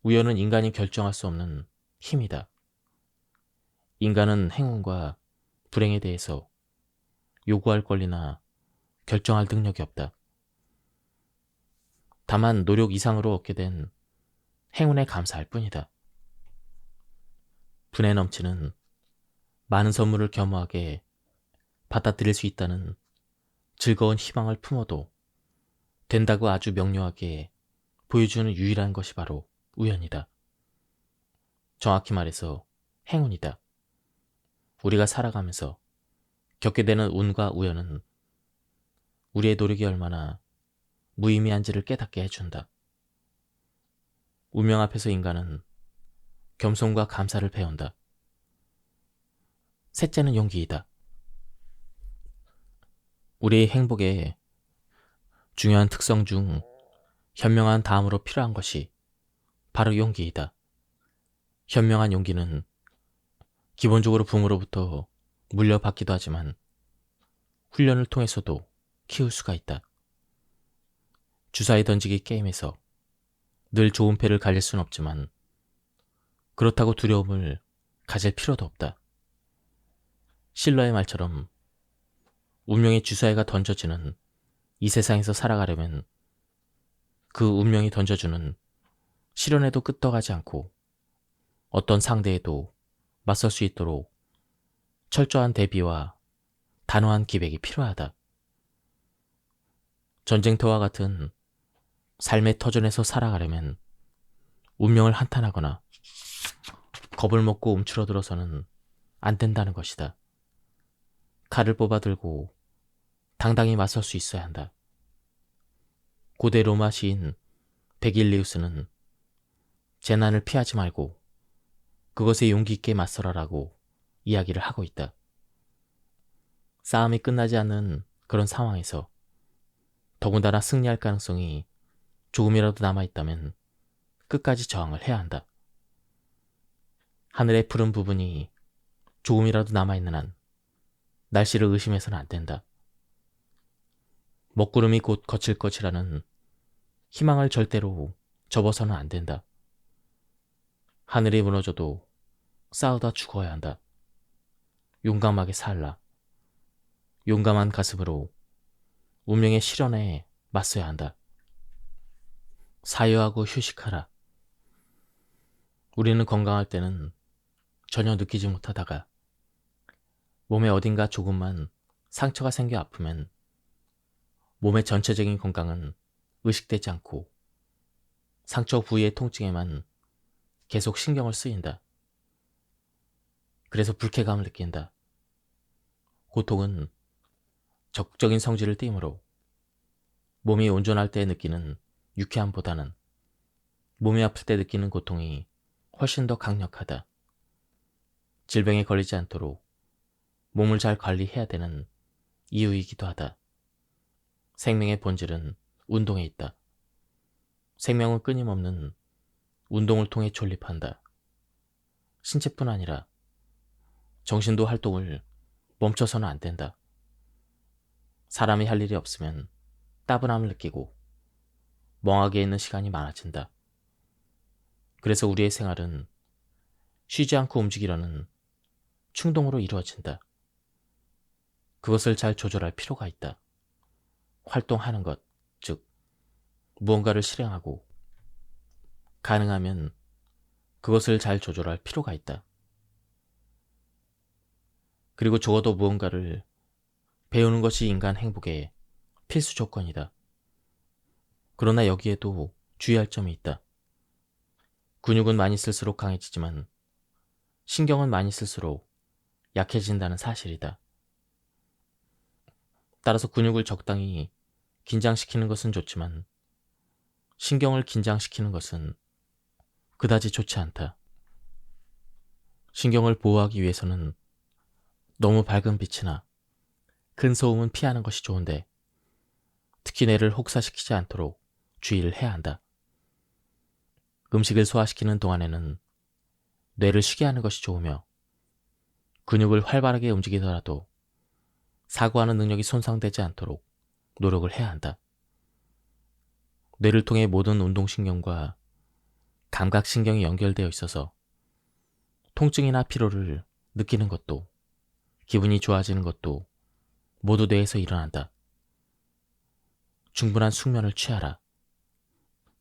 우연은 인간이 결정할 수 없는 힘이다. 인간은 행운과 불행에 대해서 요구할 권리나 결정할 능력이 없다. 다만 노력 이상으로 얻게 된 행운에 감사할 뿐이다. 분에 넘치는 많은 선물을 겸허하게 받아들일 수 있다는 즐거운 희망을 품어도 된다고 아주 명료하게 보여주는 유일한 것이 바로 우연이다. 정확히 말해서 행운이다. 우리가 살아가면서 겪게 되는 운과 우연은 우리의 노력이 얼마나 무의미한지를 깨닫게 해준다. 운명 앞에서 인간은 겸손과 감사를 배운다. 셋째는 용기이다. 우리의 행복의 중요한 특성 중 현명한 다음으로 필요한 것이 바로 용기이다. 현명한 용기는 기본적으로 부모로부터 물려받기도 하지만 훈련을 통해서도 키울 수가 있다. 주사위 던지기 게임에서 늘 좋은 패를 가질 순 없지만 그렇다고 두려움을 가질 필요도 없다. 실러의 말처럼 운명의 주사위가 던져지는 이 세상에서 살아가려면 그 운명이 던져주는 시련에도 끄떡하지 않고 어떤 상대에도 맞설 수 있도록 철저한 대비와 단호한 기백이 필요하다. 전쟁터와 같은 삶의 터전에서 살아가려면 운명을 한탄하거나 겁을 먹고 움츠러들어서는 안 된다는 것이다. 칼을 뽑아 들고 당당히 맞설 수 있어야 한다. 고대 로마 시인 베길리우스는 재난을 피하지 말고 그것에 용기 있게 맞서라라고 이야기를 하고 있다. 싸움이 끝나지 않는 그런 상황에서 더군다나 승리할 가능성이 조금이라도 남아있다면 끝까지 저항을 해야 한다. 하늘의 푸른 부분이 조금이라도 남아있는 한 날씨를 의심해서는 안 된다. 먹구름이 곧 거칠 것이라는 희망을 절대로 접어서는 안 된다. 하늘이 무너져도 싸우다 죽어야 한다. 용감하게 살라. 용감한 가슴으로 운명의 시련에 맞서야 한다. 사유하고 휴식하라. 우리는 건강할 때는 전혀 느끼지 못하다가 몸에 어딘가 조금만 상처가 생겨 아프면 몸의 전체적인 건강은 의식되지 않고 상처 부위의 통증에만 계속 신경을 쓰인다. 그래서 불쾌감을 느낀다. 고통은 적극적인 성질을 띠므로 몸이 온전할 때 느끼는 유쾌함보다는 몸이 아플 때 느끼는 고통이 훨씬 더 강력하다. 질병에 걸리지 않도록 몸을 잘 관리해야 되는 이유이기도 하다. 생명의 본질은 운동에 있다. 생명은 끊임없는 운동을 통해 존립한다. 신체뿐 아니라 정신도 활동을 멈춰서는 안 된다. 사람이 할 일이 없으면 따분함을 느끼고 멍하게 있는 시간이 많아진다. 그래서 우리의 생활은 쉬지 않고 움직이려는 충동으로 이루어진다. 그것을 잘 조절할 필요가 있다. 활동하는 것, 즉 무언가를 실행하고 가능하면 그것을 잘 조절할 필요가 있다. 그리고 적어도 무언가를 배우는 것이 인간 행복의 필수 조건이다. 그러나 여기에도 주의할 점이 있다. 근육은 많이 쓸수록 강해지지만 신경은 많이 쓸수록 약해진다는 사실이다. 따라서 근육을 적당히 긴장시키는 것은 좋지만 신경을 긴장시키는 것은 그다지 좋지 않다. 신경을 보호하기 위해서는 너무 밝은 빛이나 큰 소음은 피하는 것이 좋은데 특히 뇌를 혹사시키지 않도록 주의를 해야 한다. 음식을 소화시키는 동안에는 뇌를 쉬게 하는 것이 좋으며 근육을 활발하게 움직이더라도 사고하는 능력이 손상되지 않도록 노력을 해야 한다. 뇌를 통해 모든 운동신경과 감각신경이 연결되어 있어서 통증이나 피로를 느끼는 것도 기분이 좋아지는 것도 모두 뇌에서 일어난다. 충분한 숙면을 취하라.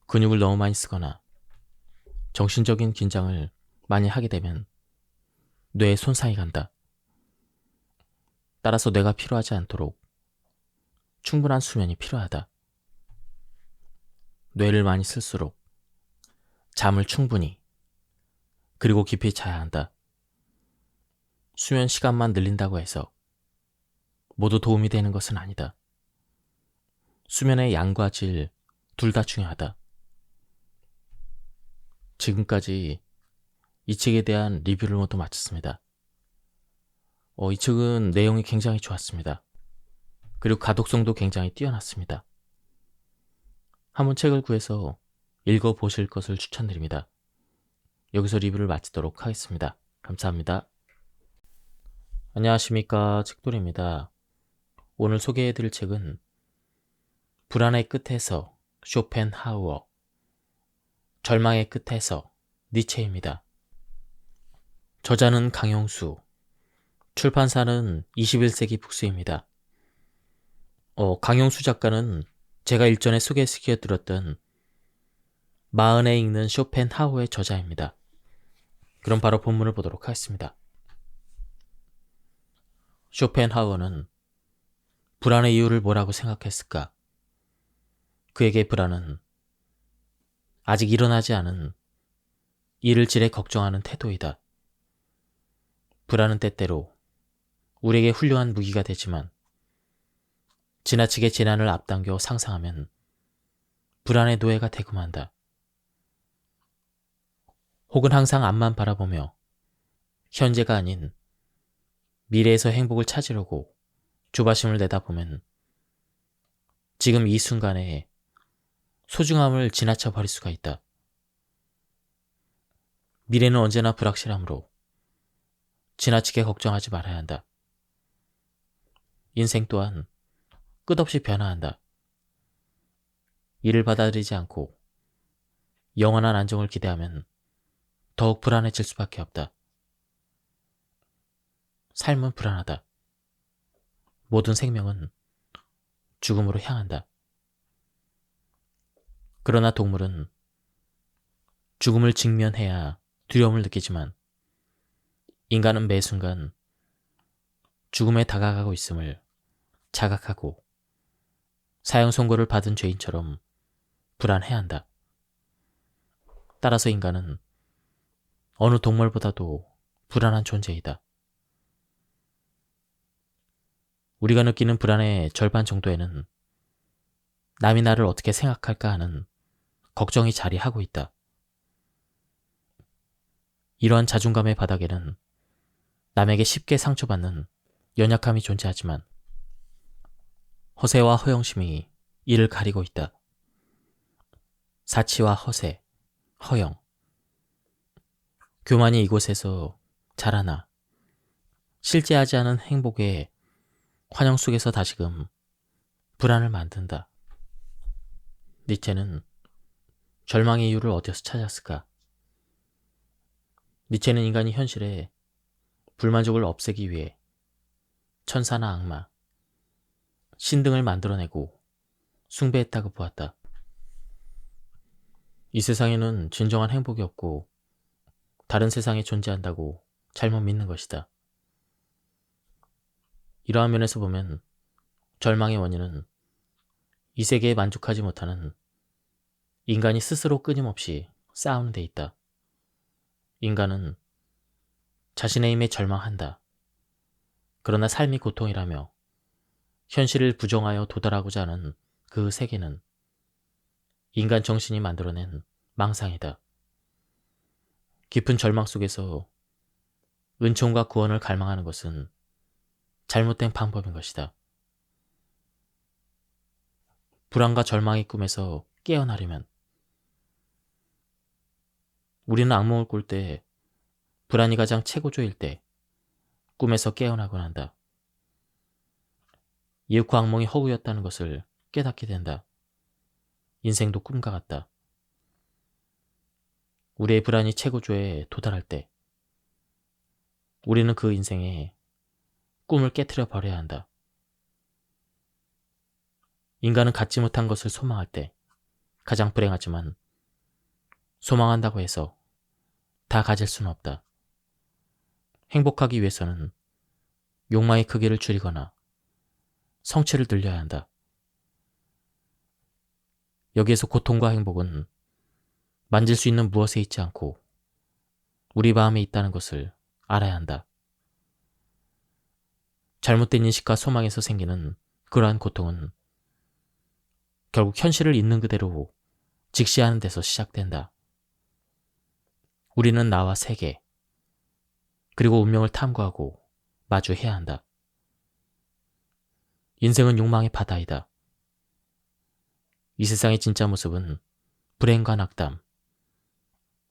근육을 너무 많이 쓰거나 정신적인 긴장을 많이 하게 되면 뇌에 손상이 간다. 따라서 뇌가 피로하지 않도록 충분한 수면이 필요하다. 뇌를 많이 쓸수록 잠을 충분히 그리고 깊이 자야 한다. 수면 시간만 늘린다고 해서 모두 도움이 되는 것은 아니다. 수면의 양과 질 둘 다 중요하다. 지금까지 이 책에 대한 리뷰를 모두 마쳤습니다. 이 책은 내용이 굉장히 좋았습니다. 그리고 가독성도 굉장히 뛰어났습니다. 한번 책을 구해서 읽어보실 것을 추천드립니다. 여기서 리뷰를 마치도록 하겠습니다. 감사합니다. 안녕하십니까, 책돌이입니다. 오늘 소개해드릴 책은 불안의 끝에서 쇼펜하우어, 절망의 끝에서 니체입니다. 저자는 강용수, 출판사는 21세기 북스입니다. 강용수 작가는 제가 일전에 소개시켜드렸던 마흔에 읽는 쇼펜하우어의 저자입니다. 그럼 바로 본문을 보도록 하겠습니다. 쇼펜하우어는 불안의 이유를 뭐라고 생각했을까? 그에게 불안은 아직 일어나지 않은 일을 지레 걱정하는 태도이다. 불안은 때때로 우리에게 훌륭한 무기가 되지만 지나치게 재난을 앞당겨 상상하면 불안의 노예가 되고 만다. 혹은 항상 앞만 바라보며 현재가 아닌 미래에서 행복을 찾으려고 조바심을 내다보면 지금 이 순간에 소중함을 지나쳐 버릴 수가 있다. 미래는 언제나 불확실하므로 지나치게 걱정하지 말아야 한다. 인생 또한 끝없이 변화한다. 이를 받아들이지 않고 영원한 안정을 기대하면 더욱 불안해질 수밖에 없다. 삶은 불안하다. 모든 생명은 죽음으로 향한다. 그러나 동물은 죽음을 직면해야 두려움을 느끼지만 인간은 매 순간 죽음에 다가가고 있음을 자각하고 사형 선고를 받은 죄인처럼 불안해한다. 따라서 인간은 어느 동물보다도 불안한 존재이다. 우리가 느끼는 불안의 절반 정도에는 남이 나를 어떻게 생각할까 하는 걱정이 자리하고 있다. 이러한 자존감의 바닥에는 남에게 쉽게 상처받는 연약함이 존재하지만 허세와 허영심이 이를 가리고 있다. 사치와 허세, 허영. 교만이 이곳에서 자라나 실제하지 않은 행복의 환영 속에서 다시금 불안을 만든다. 니체는 절망의 이유를 어디서 찾았을까? 니체는 인간이 현실에 불만족을 없애기 위해 천사나 악마, 신 등을 만들어내고 숭배했다고 보았다. 이 세상에는 진정한 행복이 없고 다른 세상에 존재한다고 잘못 믿는 것이다. 이러한 면에서 보면 절망의 원인은 이 세계에 만족하지 못하는 인간이 스스로 끊임없이 쌓아오는 데 있다. 인간은 자신의 힘에 절망한다. 그러나 삶이 고통이라며 현실을 부정하여 도달하고자 하는 그 세계는 인간 정신이 만들어낸 망상이다. 깊은 절망 속에서 은총과 구원을 갈망하는 것은 잘못된 방법인 것이다. 불안과 절망의 꿈에서 깨어나려면 우리는 악몽을 꿀 때 불안이 가장 최고조일 때 꿈에서 깨어나곤 한다. 이윽고 악몽이 허구였다는 것을 깨닫게 된다. 인생도 꿈과 같다. 우리의 불안이 최고조에 도달할 때 우리는 그 인생에 꿈을 깨트려 버려야 한다. 인간은 갖지 못한 것을 소망할 때 가장 불행하지만 소망한다고 해서 다 가질 수는 없다. 행복하기 위해서는 욕망의 크기를 줄이거나 성취를 늘려야 한다. 여기에서 고통과 행복은 만질 수 있는 무엇에 있지 않고 우리 마음에 있다는 것을 알아야 한다. 잘못된 인식과 소망에서 생기는 그러한 고통은 결국 현실을 있는 그대로 직시하는 데서 시작된다. 우리는 나와 세계, 그리고 운명을 탐구하고 마주해야 한다. 인생은 욕망의 바다이다. 이 세상의 진짜 모습은 불행과 낙담,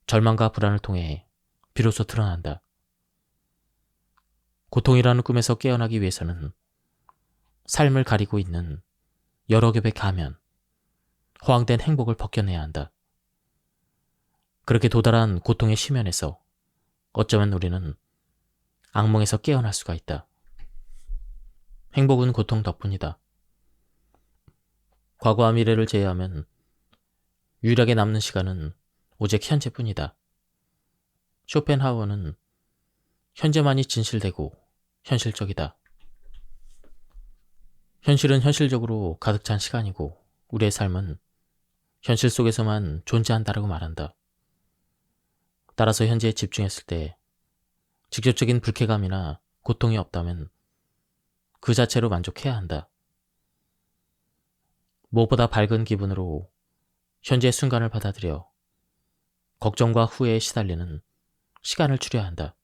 절망과 불안을 통해 비로소 드러난다. 고통이라는 꿈에서 깨어나기 위해서는 삶을 가리고 있는 여러 겹의 가면, 허황된 행복을 벗겨내야 한다. 그렇게 도달한 고통의 심연에서 어쩌면 우리는 악몽에서 깨어날 수가 있다. 행복은 고통 덕분이다. 과거와 미래를 제외하면 유일하게 남는 시간은 오직 현재뿐이다. 쇼펜하우어는 현재만이 진실되고 현실적이다. 현실은 현실적으로 가득 찬 시간이고 우리의 삶은 현실 속에서만 존재한다라고 말한다. 따라서 현재에 집중했을 때 직접적인 불쾌감이나 고통이 없다면 그 자체로 만족해야 한다. 무엇보다 밝은 기분으로 현재의 순간을 받아들여 걱정과 후회에 시달리는 시간을 줄여야 한다.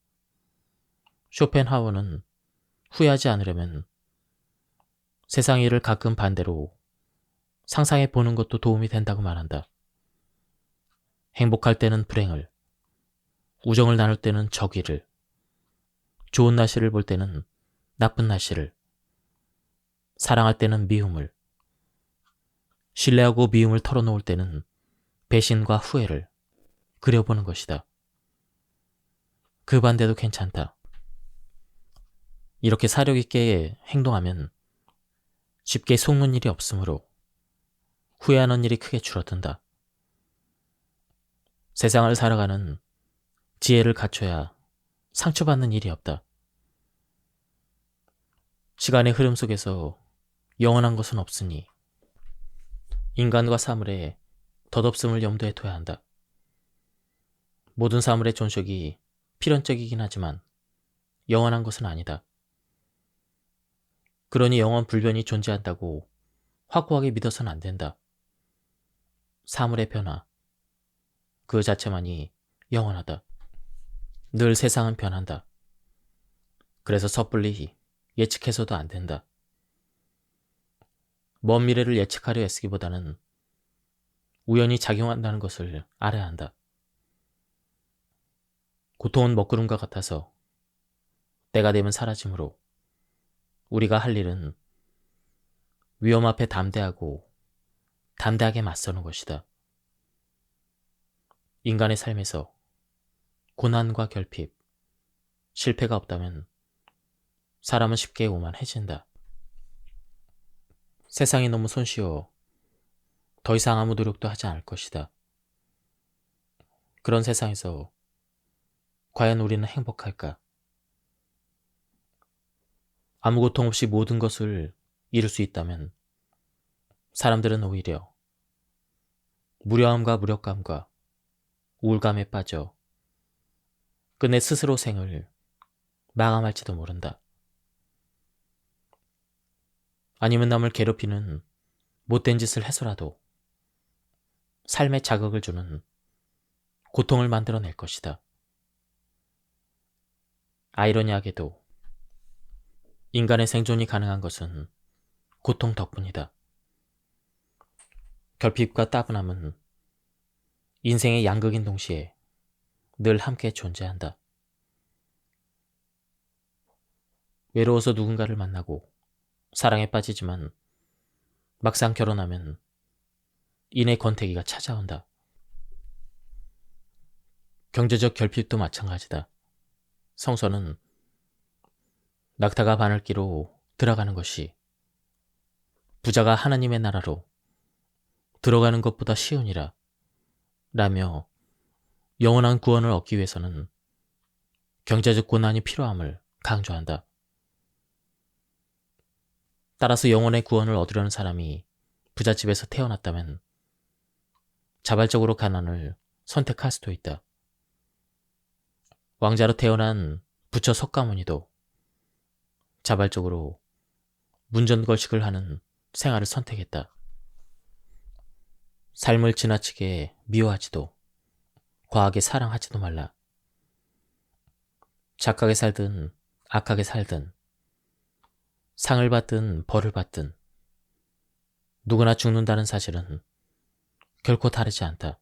쇼펜하우어는 후회하지 않으려면 세상의 일을 가끔 반대로 상상해 보는 것도 도움이 된다고 말한다. 행복할 때는 불행을, 우정을 나눌 때는 적의를, 좋은 날씨를 볼 때는 나쁜 날씨를, 사랑할 때는 미움을, 신뢰하고 미움을 털어놓을 때는 배신과 후회를 그려보는 것이다. 그 반대도 괜찮다. 이렇게 사력 있게 행동하면 쉽게 속는 일이 없으므로 후회하는 일이 크게 줄어든다. 세상을 살아가는 지혜를 갖춰야 상처받는 일이 없다. 시간의 흐름 속에서 영원한 것은 없으니 인간과 사물의 덧없음을 염두에 둬야 한다. 모든 사물의 존속이 필연적이긴 하지만 영원한 것은 아니다. 그러니 영원 불변이 존재한다고 확고하게 믿어서는 안 된다. 사물의 변화, 그 자체만이 영원하다. 늘 세상은 변한다. 그래서 섣불리 예측해서도 안 된다. 먼 미래를 예측하려 애쓰기보다는 우연히 작용한다는 것을 알아야 한다. 고통은 먹구름과 같아서 때가 되면 사라지므로 우리가 할 일은 위험 앞에 담대하게 맞서는 것이다. 인간의 삶에서 고난과 결핍, 실패가 없다면 사람은 쉽게 오만해진다. 세상이 너무 손쉬워 더 이상 아무 노력도 하지 않을 것이다. 그런 세상에서 과연 우리는 행복할까? 아무 고통 없이 모든 것을 이룰 수 있다면 사람들은 오히려 무료함과 무력감과 우울감에 빠져 끝내 스스로 생을 마감할지도 모른다. 아니면 남을 괴롭히는 못된 짓을 해서라도 삶에 자극을 주는 고통을 만들어낼 것이다. 아이러니하게도 인간의 생존이 가능한 것은 고통 덕분이다. 결핍과 따분함은 인생의 양극인 동시에 늘 함께 존재한다. 외로워서 누군가를 만나고 사랑에 빠지지만 막상 결혼하면 인의 권태기가 찾아온다. 경제적 결핍도 마찬가지다. 성서는 낙타가 바늘기로 들어가는 것이 부자가 하나님의 나라로 들어가는 것보다 쉬우니라 라며 영원한 구원을 얻기 위해서는 경제적 고난이 필요함을 강조한다. 따라서 영혼의 구원을 얻으려는 사람이 부잣집에서 태어났다면 자발적으로 가난을 선택할 수도 있다. 왕자로 태어난 부처 석가모니도 자발적으로 문전걸식을 하는 생활을 선택했다. 삶을 지나치게 미워하지도 과하게 사랑하지도 말라. 착하게 살든 악하게 살든 상을 받든 벌을 받든 누구나 죽는다는 사실은 결코 다르지 않다.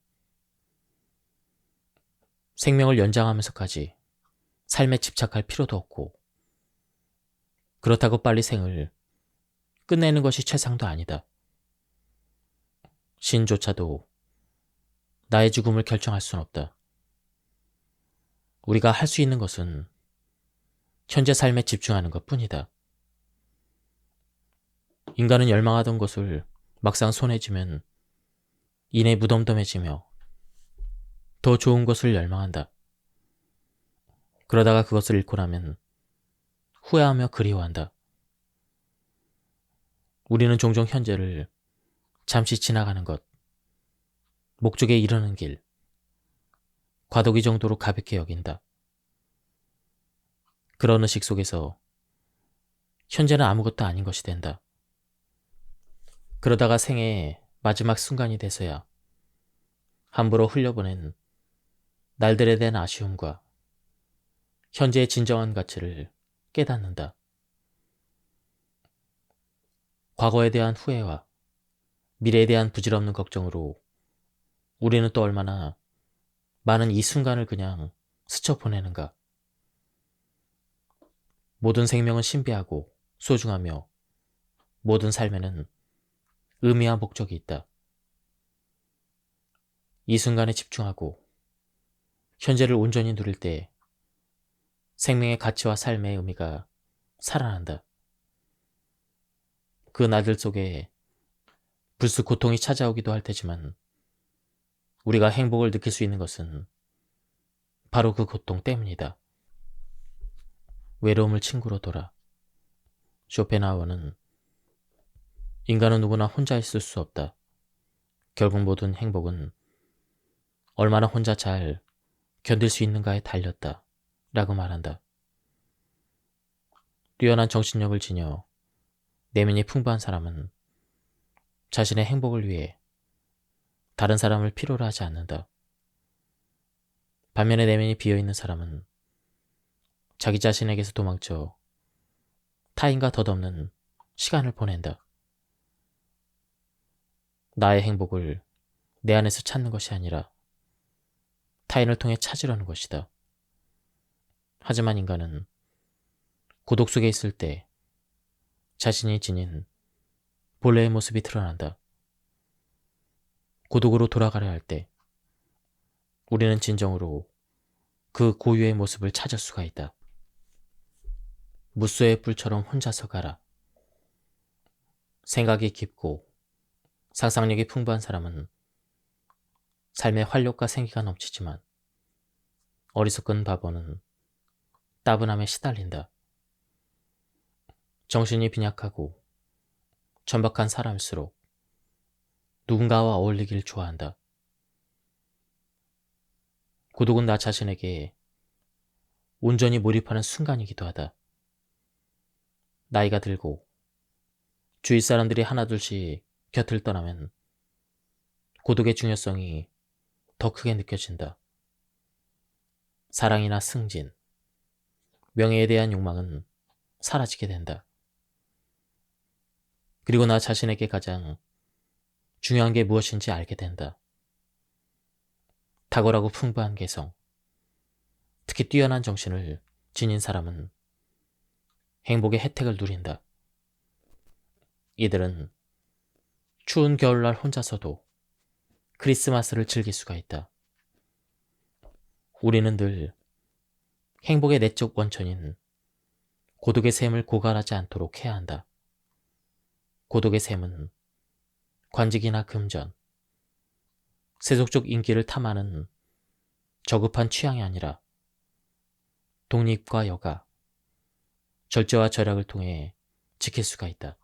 생명을 연장하면서까지 삶에 집착할 필요도 없고 그렇다고 빨리 생을 끝내는 것이 최상도 아니다. 신조차도 나의 죽음을 결정할 순 없다. 우리가 할 수 있는 것은 현재 삶에 집중하는 것 뿐이다. 인간은 열망하던 것을 막상 손에 쥐면 이내 무덤덤해지며 더 좋은 것을 열망한다. 그러다가 그것을 잃고 나면 후회하며 그리워한다. 우리는 종종 현재를 잠시 지나가는 것, 목적에 이르는 길, 과도기 정도로 가볍게 여긴다. 그런 의식 속에서 현재는 아무것도 아닌 것이 된다. 그러다가 생애의 마지막 순간이 돼서야 함부로 흘려보낸 날들에 대한 아쉬움과 현재의 진정한 가치를 깨닫는다. 과거에 대한 후회와 미래에 대한 부질없는 걱정으로 우리는 또 얼마나 많은 이 순간을 그냥 스쳐 보내는가. 모든 생명은 신비하고 소중하며 모든 삶에는 의미와 목적이 있다. 이 순간에 집중하고 현재를 온전히 누릴 때 생명의 가치와 삶의 의미가 살아난다. 그 날들 속에 불쑥 고통이 찾아오기도 할 테지만 우리가 행복을 느낄 수 있는 것은 바로 그 고통 때문이다. 외로움을 친구로 둬라. 쇼펜하우어는 인간은 누구나 혼자 있을 수 없다. 결국 모든 행복은 얼마나 혼자 잘 견딜 수 있는가에 달렸다. 라고 말한다. 뛰어난 정신력을 지녀 내면이 풍부한 사람은 자신의 행복을 위해 다른 사람을 필요로 하지 않는다. 반면에 내면이 비어있는 사람은 자기 자신에게서 도망쳐 타인과 덧없는 시간을 보낸다. 나의 행복을 내 안에서 찾는 것이 아니라 타인을 통해 찾으려는 것이다. 하지만 인간은 고독 속에 있을 때 자신이 지닌 본래의 모습이 드러난다. 고독으로 돌아가려 할 때 우리는 진정으로 그 고유의 모습을 찾을 수가 있다. 무쏘의 뿔처럼 혼자서 가라. 생각이 깊고 상상력이 풍부한 사람은 삶의 활력과 생기가 넘치지만 어리석은 바보는 따분함에 시달린다. 정신이 빈약하고 천박한 사람일수록 누군가와 어울리길 좋아한다. 고독은 나 자신에게 온전히 몰입하는 순간이기도 하다. 나이가 들고 주위 사람들이 하나둘씩 곁을 떠나면 고독의 중요성이 더 크게 느껴진다. 사랑이나 승진, 명예에 대한 욕망은 사라지게 된다. 그리고 나 자신에게 가장 중요한 게 무엇인지 알게 된다. 탁월하고 풍부한 개성, 특히 뛰어난 정신을 지닌 사람은 행복의 혜택을 누린다. 이들은 추운 겨울날 혼자서도 크리스마스를 즐길 수가 있다. 우리는 늘 행복의 내적 원천인 고독의 샘을 고갈하지 않도록 해야 한다. 고독의 샘은 관직이나 금전, 세속적 인기를 탐하는 저급한 취향이 아니라 독립과 여가, 절제와 절약을 통해 지킬 수가 있다.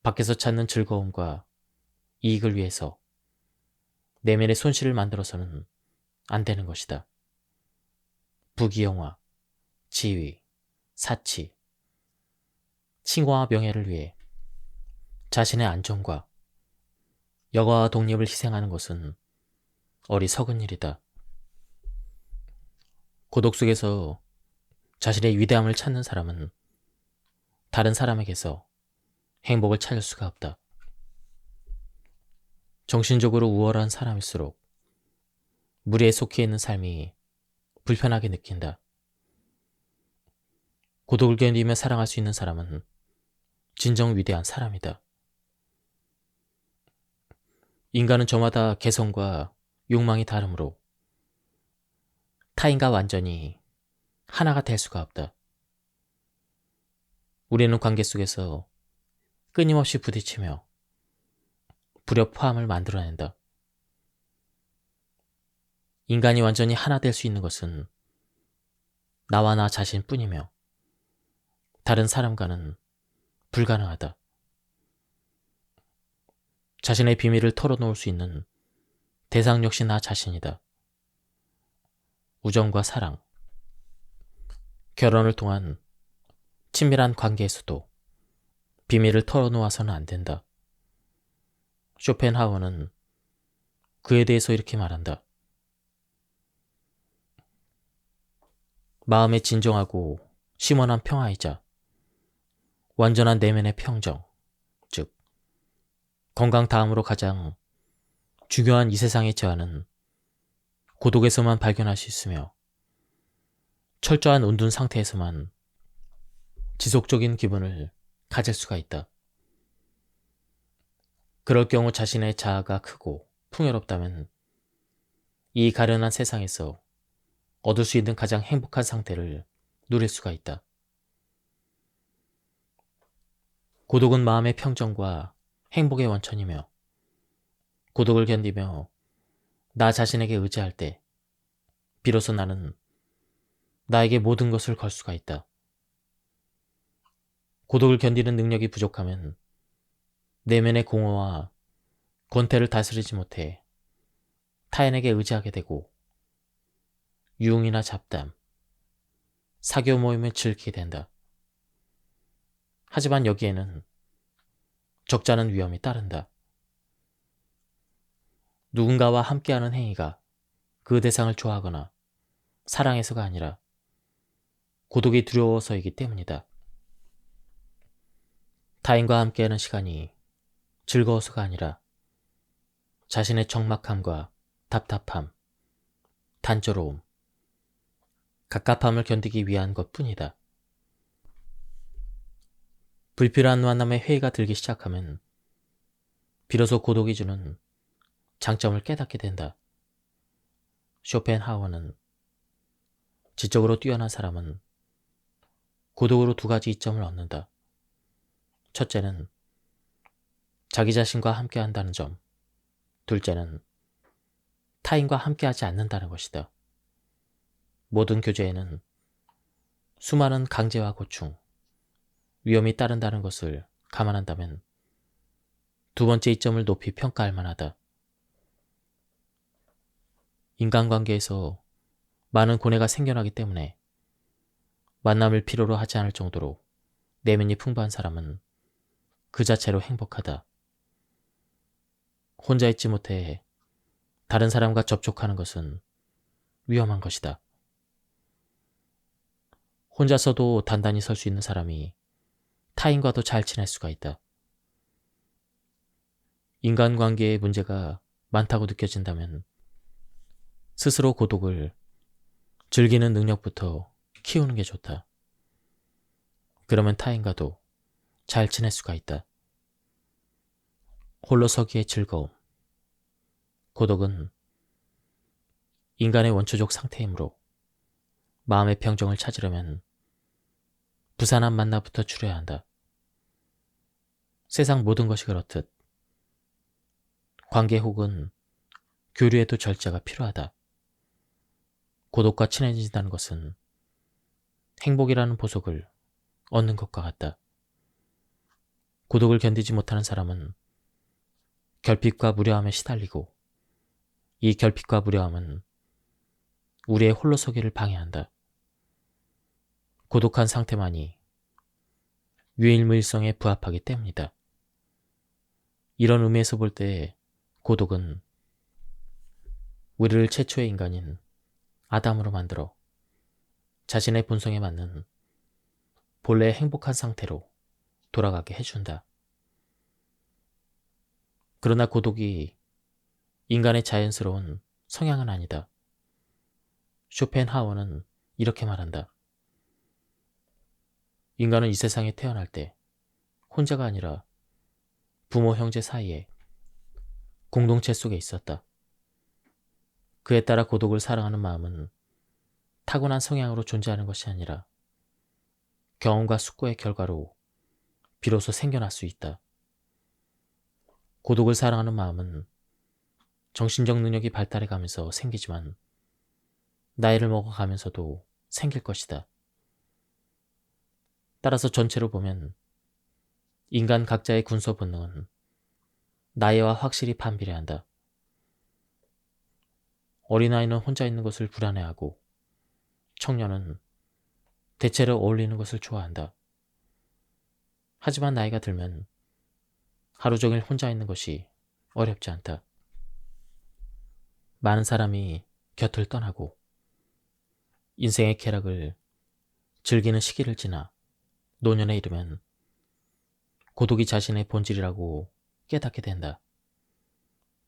밖에서 찾는 즐거움과 이익을 위해서 내면의 손실을 만들어서는 안 되는 것이다. 부귀영화, 지위, 사치, 칭호와 명예를 위해 자신의 안정과 여가와 독립을 희생하는 것은 어리석은 일이다. 고독 속에서 자신의 위대함을 찾는 사람은 다른 사람에게서 행복을 찾을 수가 없다. 정신적으로 우월한 사람일수록 무리에 속해 있는 삶이 불편하게 느낀다. 고독을 견디며 사랑할 수 있는 사람은 진정 위대한 사람이다. 인간은 저마다 개성과 욕망이 다르므로 타인과 완전히 하나가 될 수가 없다. 우리는 관계 속에서 끊임없이 부딪히며 불협화음을 만들어낸다. 인간이 완전히 하나 될 수 있는 것은 나와 나 자신뿐이며 다른 사람과는 불가능하다. 자신의 비밀을 털어놓을 수 있는 대상 역시 나 자신이다. 우정과 사랑, 결혼을 통한 친밀한 관계에서도 비밀을 털어놓아서는 안 된다. 쇼펜하우어는 그에 대해서 이렇게 말한다. 마음의 진정하고 심원한 평화이자 완전한 내면의 평정, 즉 건강 다음으로 가장 중요한 이 세상의 재화는 고독에서만 발견할 수 있으며 철저한 온둔 상태에서만 지속적인 기분을 가질 수가 있다. 그럴 경우 자신의 자아가 크고 풍요롭다면 이 가련한 세상에서 얻을 수 있는 가장 행복한 상태를 누릴 수가 있다. 고독은 마음의 평정과 행복의 원천이며 고독을 견디며 나 자신에게 의지할 때 비로소 나는 나에게 모든 것을 걸 수가 있다. 고독을 견디는 능력이 부족하면 내면의 공허와 권태를 다스리지 못해 타인에게 의지하게 되고 유흥이나 잡담, 사교 모임을 즐기게 된다. 하지만 여기에는 적지 않은 위험이 따른다. 누군가와 함께하는 행위가 그 대상을 좋아하거나 사랑해서가 아니라 고독이 두려워서이기 때문이다. 타인과 함께하는 시간이 즐거워서가 아니라 자신의 적막함과 답답함, 단조로움, 갑갑함을 견디기 위한 것뿐이다. 불필요한 만남에 회의가 들기 시작하면 비로소 고독이 주는 장점을 깨닫게 된다. 쇼펜하우어는 지적으로 뛰어난 사람은 고독으로 두 가지 이점을 얻는다. 첫째는 자기 자신과 함께 한다는 점, 둘째는 타인과 함께 하지 않는다는 것이다. 모든 교제에는 수많은 강제와 고충, 위험이 따른다는 것을 감안한다면 두 번째 이점을 높이 평가할 만하다. 인간관계에서 많은 고뇌가 생겨나기 때문에 만남을 필요로 하지 않을 정도로 내면이 풍부한 사람은 그 자체로 행복하다. 혼자 있지 못해 다른 사람과 접촉하는 것은 위험한 것이다. 혼자서도 단단히 설 수 있는 사람이 타인과도 잘 지낼 수가 있다. 인간관계에 문제가 많다고 느껴진다면 스스로 고독을 즐기는 능력부터 키우는 게 좋다. 그러면 타인과도 잘 지낼 수가 있다. 홀로서기의 즐거움. 고독은 인간의 원초적 상태이므로 마음의 평정을 찾으려면 부산한 만나부터 줄여야 한다. 세상 모든 것이 그렇듯 관계 혹은 교류에도 절제가 필요하다. 고독과 친해진다는 것은 행복이라는 보석을 얻는 것과 같다. 고독을 견디지 못하는 사람은 결핍과 무료함에 시달리고 이 결핍과 무료함은 우리의 홀로서기를 방해한다. 고독한 상태만이 유일무이성에 부합하기 때문이다. 이런 의미에서 볼 때 고독은 우리를 최초의 인간인 아담으로 만들어 자신의 본성에 맞는 본래의 행복한 상태로 돌아가게 해준다. 그러나 고독이 인간의 자연스러운 성향은 아니다. 쇼펜하우어는 이렇게 말한다. 인간은 이 세상에 태어날 때 혼자가 아니라 부모 형제 사이에 공동체 속에 있었다. 그에 따라 고독을 사랑하는 마음은 타고난 성향으로 존재하는 것이 아니라 경험과 숙고의 결과로 비로소 생겨날 수 있다. 고독을 사랑하는 마음은 정신적 능력이 발달해가면서 생기지만 나이를 먹어가면서도 생길 것이다. 따라서 전체로 보면 인간 각자의 군소 본능은 나이와 확실히 반비례한다. 어린아이는 혼자 있는 것을 불안해하고 청년은 대체로 어울리는 것을 좋아한다. 하지만 나이가 들면 하루 종일 혼자 있는 것이 어렵지 않다. 많은 사람이 곁을 떠나고 인생의 쾌락을 즐기는 시기를 지나 노년에 이르면 고독이 자신의 본질이라고 깨닫게 된다.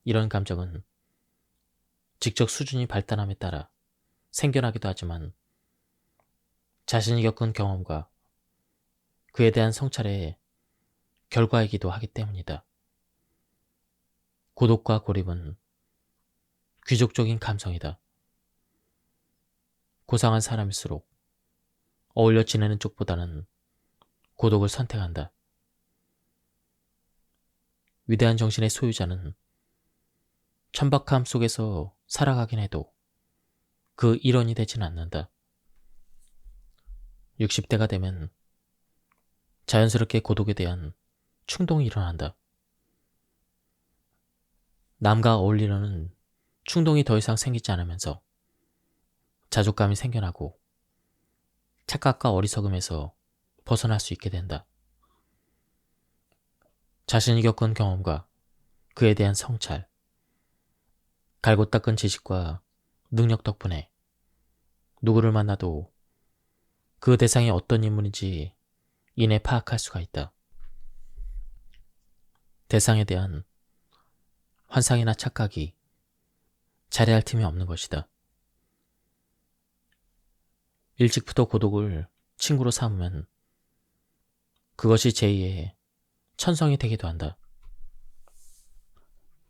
이런 감정은 직접 수준이 발달함에 따라 생겨나기도 하지만 자신이 겪은 경험과 그에 대한 성찰의 결과이기도 하기 때문이다. 고독과 고립은 귀족적인 감성이다. 고상한 사람일수록 어울려 지내는 쪽보다는 고독을 선택한다. 위대한 정신의 소유자는 천박함 속에서 살아가긴 해도 그 일원이 되진 않는다. 60대가 되면 자연스럽게 고독에 대한 충동이 일어난다. 남과 어울리려는 충동이 더 이상 생기지 않으면서 자족감이 생겨나고 착각과 어리석음에서 벗어날 수 있게 된다. 자신이 겪은 경험과 그에 대한 성찰, 갈고 닦은 지식과 능력 덕분에 누구를 만나도 그 대상이 어떤 인물인지 이내 파악할 수가 있다. 대상에 대한 환상이나 착각이 자리할 틈이 없는 것이다. 일찍부터 고독을 친구로 삼으면 그것이 제2의 천성이 되기도 한다.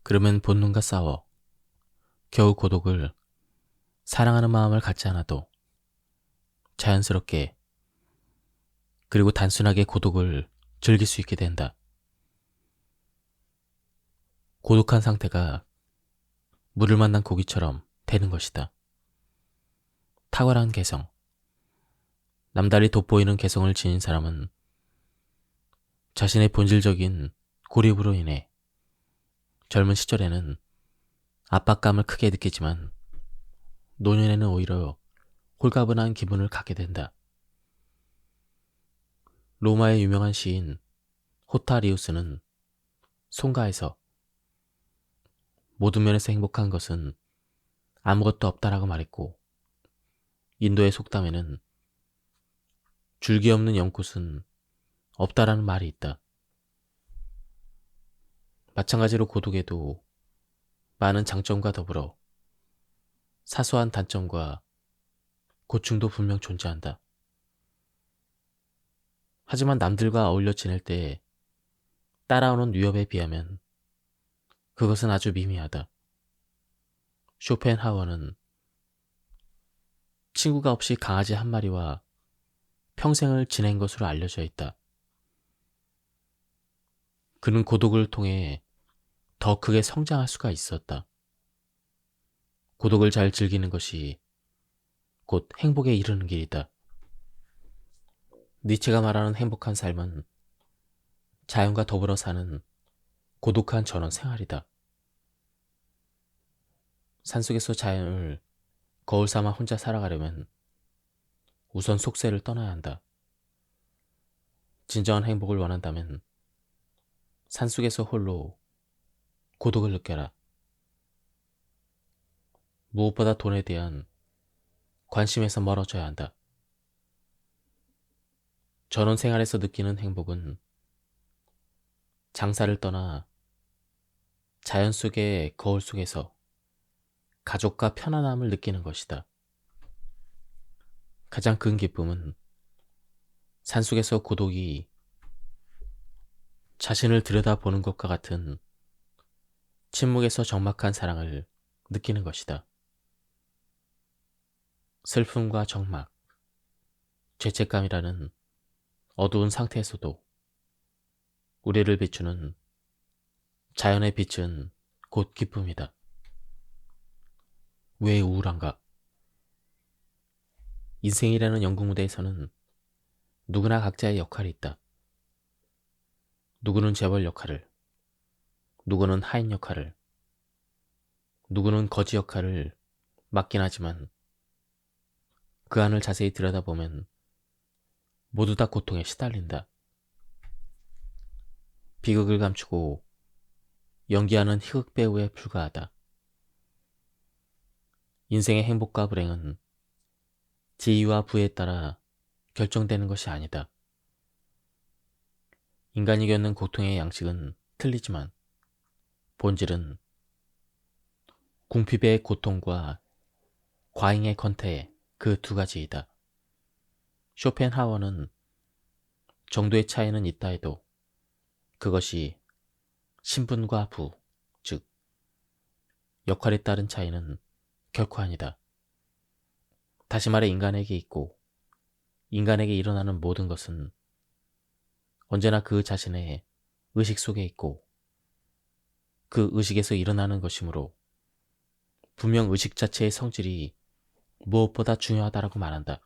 그러면 본능과 싸워 겨우 고독을 사랑하는 마음을 갖지 않아도 자연스럽게 그리고 단순하게 고독을 즐길 수 있게 된다. 고독한 상태가 물을 만난 고기처럼 되는 것이다. 탁월한 개성, 남달리 돋보이는 개성을 지닌 사람은 자신의 본질적인 고립으로 인해 젊은 시절에는 압박감을 크게 느끼지만 노년에는 오히려 홀가분한 기분을 갖게 된다. 로마의 유명한 시인 호타리우스는 송가에서 모든 면에서 행복한 것은 아무것도 없다라고 말했고, 인도의 속담에는 줄기 없는 연꽃은 없다라는 말이 있다. 마찬가지로 고독에도 많은 장점과 더불어 사소한 단점과 고충도 분명 존재한다. 하지만 남들과 어울려 지낼 때 따라오는 위협에 비하면 그것은 아주 미미하다. 쇼펜하워는 친구가 없이 강아지 한 마리와 평생을 지낸 것으로 알려져 있다. 그는 고독을 통해 더 크게 성장할 수가 있었다. 고독을 잘 즐기는 것이 곧 행복에 이르는 길이다. 니체가 말하는 행복한 삶은 자연과 더불어 사는 고독한 전원 생활이다. 산속에서 자연을 거울 삼아 혼자 살아가려면 우선 속세를 떠나야 한다. 진정한 행복을 원한다면 산속에서 홀로 고독을 느껴라. 무엇보다 돈에 대한 관심에서 멀어져야 한다. 전원 생활에서 느끼는 행복은 장사를 떠나 자연 속의 거울 속에서 가족과 편안함을 느끼는 것이다. 가장 큰 기쁨은 산속에서 고독이 자신을 들여다보는 것과 같은 침묵에서 적막한 사랑을 느끼는 것이다. 슬픔과 적막, 죄책감이라는 어두운 상태에서도 우리를 비추는 자연의 빛은 곧 기쁨이다. 왜 우울한가? 인생이라는 연극 무대에서는 누구나 각자의 역할이 있다. 누구는 재벌 역할을, 누구는 하인 역할을, 누구는 거지 역할을 맡긴 하지만 그 안을 자세히 들여다보면 모두 다 고통에 시달린다. 비극을 감추고 연기하는 희극 배우에 불과하다. 인생의 행복과 불행은 지위와 부에 따라 결정되는 것이 아니다. 인간이 겪는 고통의 양식은 틀리지만 본질은 궁핍의 고통과 과잉의 권태의 그 두 가지이다. 쇼펜하워는 정도의 차이는 있다 해도 그것이 신분과 부, 즉 역할에 따른 차이는 결코 아니다. 다시 말해 인간에게 있고 인간에게 일어나는 모든 것은 언제나 그 자신의 의식 속에 있고 그 의식에서 일어나는 것이므로 분명 의식 자체의 성질이 무엇보다 중요하다라고 말한다.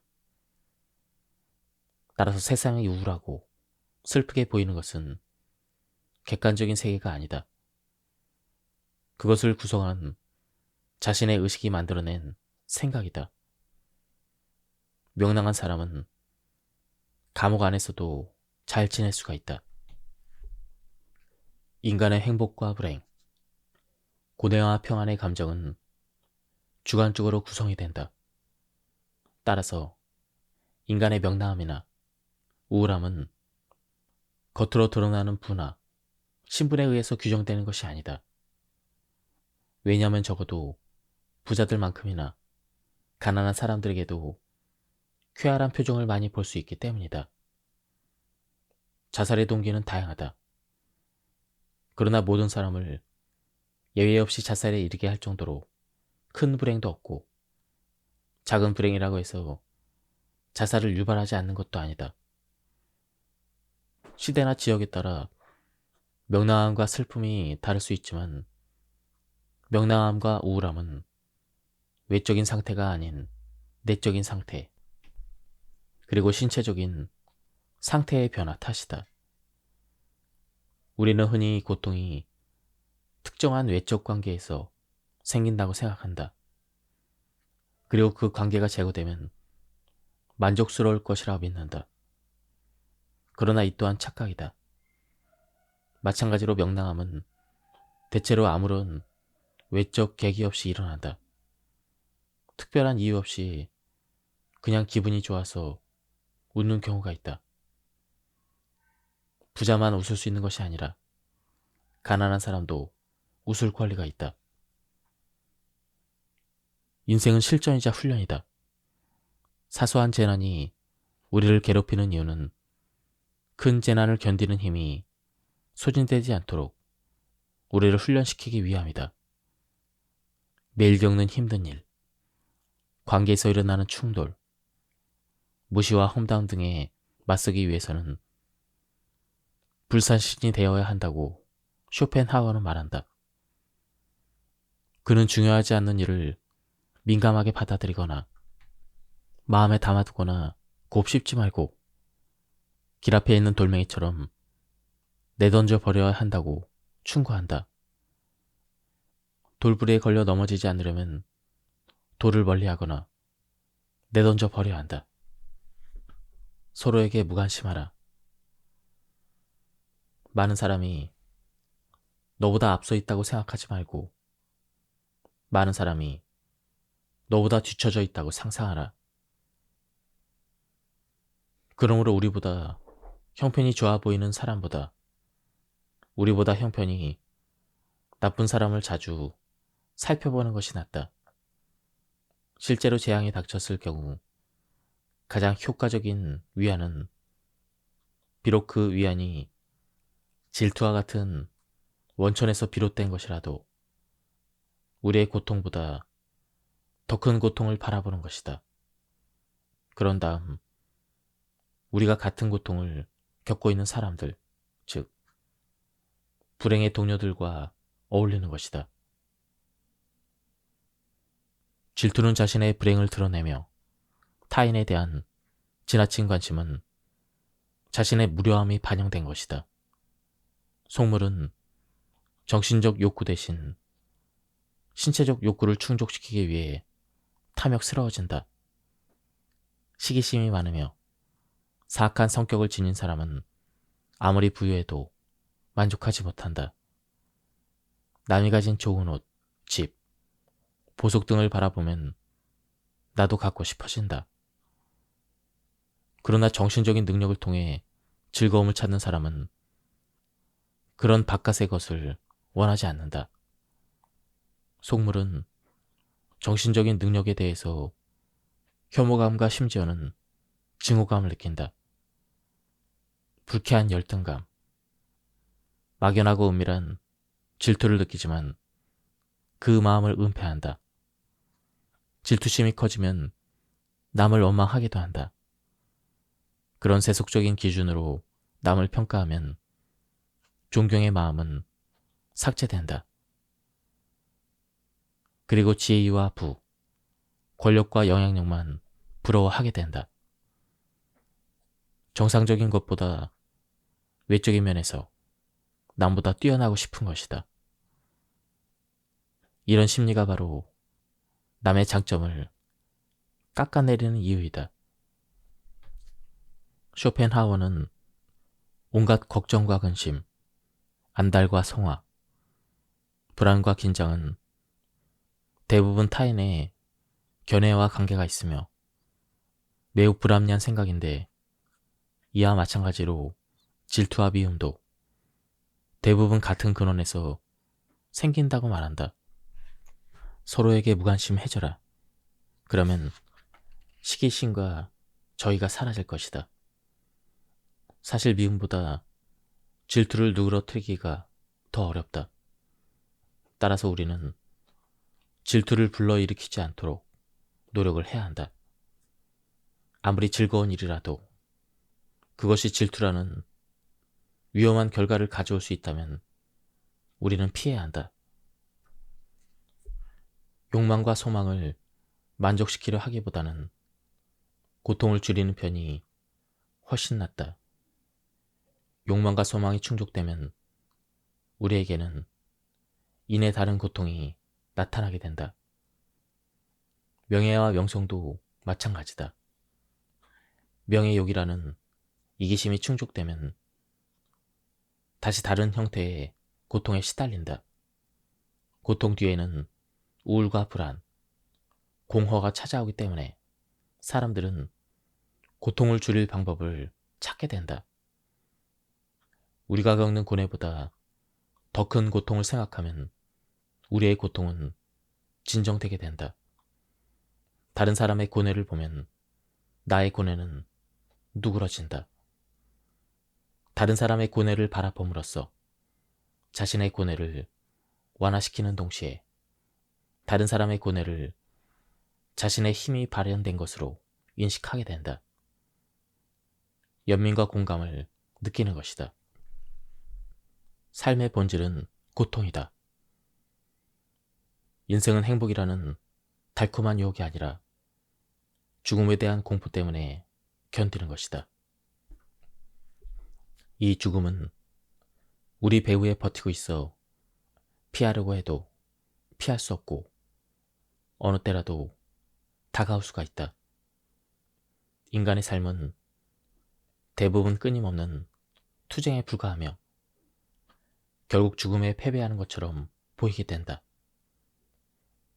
따라서 세상이 우울하고 슬프게 보이는 것은 객관적인 세계가 아니다. 그것을 구성한 자신의 의식이 만들어낸 생각이다. 명랑한 사람은 감옥 안에서도 잘 지낼 수가 있다. 인간의 행복과 불행, 고뇌와 평안의 감정은 주관적으로 구성이 된다. 따라서 인간의 명랑함이나 우울함은 겉으로 드러나는 부나 신분에 의해서 규정되는 것이 아니다. 왜냐하면 적어도 부자들만큼이나 가난한 사람들에게도 쾌활한 표정을 많이 볼 수 있기 때문이다. 자살의 동기는 다양하다. 그러나 모든 사람을 예외 없이 자살에 이르게 할 정도로 큰 불행도 없고 작은 불행이라고 해서 자살을 유발하지 않는 것도 아니다. 시대나 지역에 따라 명랑함과 슬픔이 다를 수 있지만 명랑함과 우울함은 외적인 상태가 아닌 내적인 상태, 그리고 신체적인 상태의 변화 탓이다. 우리는 흔히 고통이 특정한 외적 관계에서 생긴다고 생각한다. 그리고 그 관계가 제거되면 만족스러울 것이라고 믿는다. 그러나 이 또한 착각이다. 마찬가지로 명랑함은 대체로 아무런 외적 계기 없이 일어난다. 특별한 이유 없이 그냥 기분이 좋아서 웃는 경우가 있다. 부자만 웃을 수 있는 것이 아니라 가난한 사람도 웃을 권리가 있다. 인생은 실전이자 훈련이다. 사소한 재난이 우리를 괴롭히는 이유는 큰 재난을 견디는 힘이 소진되지 않도록 우리를 훈련시키기 위함이다. 매일 겪는 힘든 일, 관계에서 일어나는 충돌, 무시와 험담 등에 맞서기 위해서는 불사신이 되어야 한다고 쇼펜하우어는 말한다. 그는 중요하지 않는 일을 민감하게 받아들이거나 마음에 담아두거나 곱씹지 말고 길 앞에 있는 돌멩이처럼 내던져 버려야 한다고 충고한다. 돌부리에 걸려 넘어지지 않으려면 돌을 멀리하거나 내던져 버려야 한다. 서로에게 무관심하라. 많은 사람이 너보다 앞서 있다고 생각하지 말고 많은 사람이 너보다 뒤처져 있다고 상상하라. 그러므로 우리보다 형편이 좋아 보이는 사람보다 우리보다 형편이 나쁜 사람을 자주 살펴보는 것이 낫다. 실제로 재앙이 닥쳤을 경우 가장 효과적인 위안은 비록 그 위안이 질투와 같은 원천에서 비롯된 것이라도 우리의 고통보다 더 큰 고통을 바라보는 것이다. 그런 다음 우리가 같은 고통을 겪고 있는 사람들, 즉 불행의 동료들과 어울리는 것이다. 질투는 자신의 불행을 드러내며 타인에 대한 지나친 관심은 자신의 무료함이 반영된 것이다. 속물은 정신적 욕구 대신 신체적 욕구를 충족시키기 위해 탐욕스러워진다. 시기심이 많으며 사악한 성격을 지닌 사람은 아무리 부유해도 만족하지 못한다. 남이 가진 좋은 옷, 집, 보석 등을 바라보면 나도 갖고 싶어진다. 그러나 정신적인 능력을 통해 즐거움을 찾는 사람은 그런 바깥의 것을 원하지 않는다. 속물은 정신적인 능력에 대해서 혐오감과 심지어는 증오감을 느낀다. 불쾌한 열등감, 막연하고 은밀한 질투를 느끼지만 그 마음을 은폐한다. 질투심이 커지면 남을 원망하기도 한다. 그런 세속적인 기준으로 남을 평가하면 존경의 마음은 삭제된다. 그리고 지혜와 부, 권력과 영향력만 부러워하게 된다. 정상적인 것보다 외적인 면에서 남보다 뛰어나고 싶은 것이다. 이런 심리가 바로 남의 장점을 깎아내리는 이유이다. 쇼펜하우어는 온갖 걱정과 근심, 안달과 성화, 불안과 긴장은 대부분 타인의 견해와 관계가 있으며 매우 불합리한 생각인데, 이와 마찬가지로 질투와 미움도 대부분 같은 근원에서 생긴다고 말한다. 서로에게 무관심해져라. 그러면 시기심과 저희가 사라질 것이다. 사실 미움보다 질투를 누그러뜨리기가 더 어렵다. 따라서 우리는 질투를 불러일으키지 않도록 노력을 해야 한다. 아무리 즐거운 일이라도 그것이 질투라는 위험한 결과를 가져올 수 있다면 우리는 피해야 한다. 욕망과 소망을 만족시키려 하기보다는 고통을 줄이는 편이 훨씬 낫다. 욕망과 소망이 충족되면 우리에게는 이내 다른 고통이 나타나게 된다. 명예와 명성도 마찬가지다. 명예욕이라는 이기심이 충족되면 다시 다른 형태의 고통에 시달린다. 고통 뒤에는 우울과 불안, 공허가 찾아오기 때문에 사람들은 고통을 줄일 방법을 찾게 된다. 우리가 겪는 고뇌보다 더 큰 고통을 생각하면 우리의 고통은 진정되게 된다. 다른 사람의 고뇌를 보면 나의 고뇌는 누그러진다. 다른 사람의 고뇌를 바라봄으로써 자신의 고뇌를 완화시키는 동시에 다른 사람의 고뇌를 자신의 힘이 발현된 것으로 인식하게 된다. 연민과 공감을 느끼는 것이다. 삶의 본질은 고통이다. 인생은 행복이라는 달콤한 유혹이 아니라 죽음에 대한 공포 때문에 견디는 것이다. 이 죽음은 우리 배후에 버티고 있어 피하려고 해도 피할 수 없고 어느 때라도 다가올 수가 있다. 인간의 삶은 대부분 끊임없는 투쟁에 불과하며 결국 죽음에 패배하는 것처럼 보이게 된다.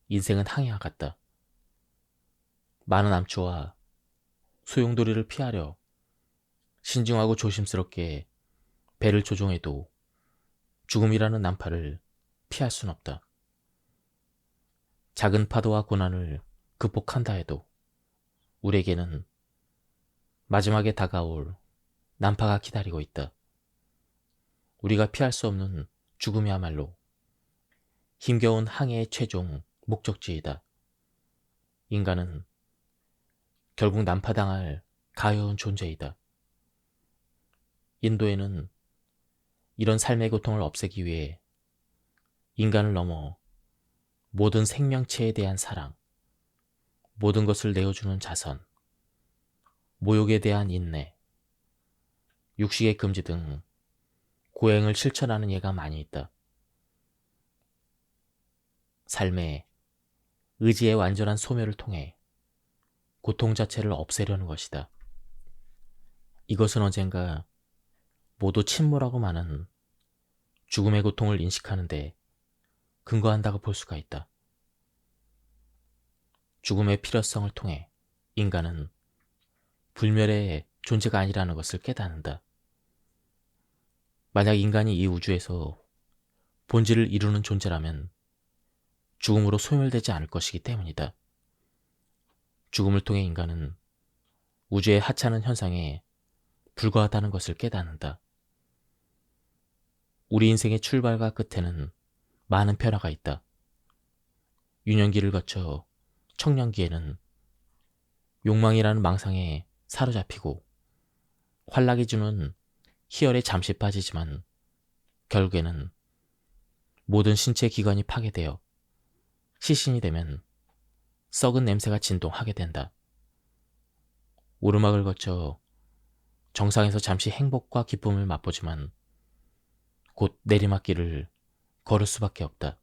인생은 항해와 같다. 많은 암초와 소용돌이를 피하려 신중하고 조심스럽게 배를 조종해도 죽음이라는 난파를 피할 순 없다. 작은 파도와 고난을 극복한다 해도 우리에게는 마지막에 다가올 난파가 기다리고 있다. 우리가 피할 수 없는 죽음이야말로 힘겨운 항해의 최종 목적지이다. 인간은 결국 난파당할 가여운 존재이다. 인도에는 이런 삶의 고통을 없애기 위해 인간을 넘어 모든 생명체에 대한 사랑, 모든 것을 내어주는 자선, 모욕에 대한 인내, 육식의 금지 등 고행을 실천하는 예가 많이 있다. 삶의 의지의 완전한 소멸을 통해 고통 자체를 없애려는 것이다. 이것은 언젠가 모두 침몰하고 마는 죽음의 고통을 인식하는데 근거한다고 볼 수가 있다. 죽음의 필요성을 통해 인간은 불멸의 존재가 아니라는 것을 깨닫는다. 만약 인간이 이 우주에서 본질을 이루는 존재라면 죽음으로 소멸되지 않을 것이기 때문이다. 죽음을 통해 인간은 우주의 하찮은 현상에 불과하다는 것을 깨닫는다. 우리 인생의 출발과 끝에는 많은 변화가 있다. 유년기를 거쳐 청년기에는 욕망이라는 망상에 사로잡히고 환락이 주는 희열에 잠시 빠지지만 결국에는 모든 신체 기관이 파괴되어 시신이 되면 썩은 냄새가 진동하게 된다. 오르막을 거쳐 정상에서 잠시 행복과 기쁨을 맛보지만 곧 내리막길을 걸을 수밖에 없다.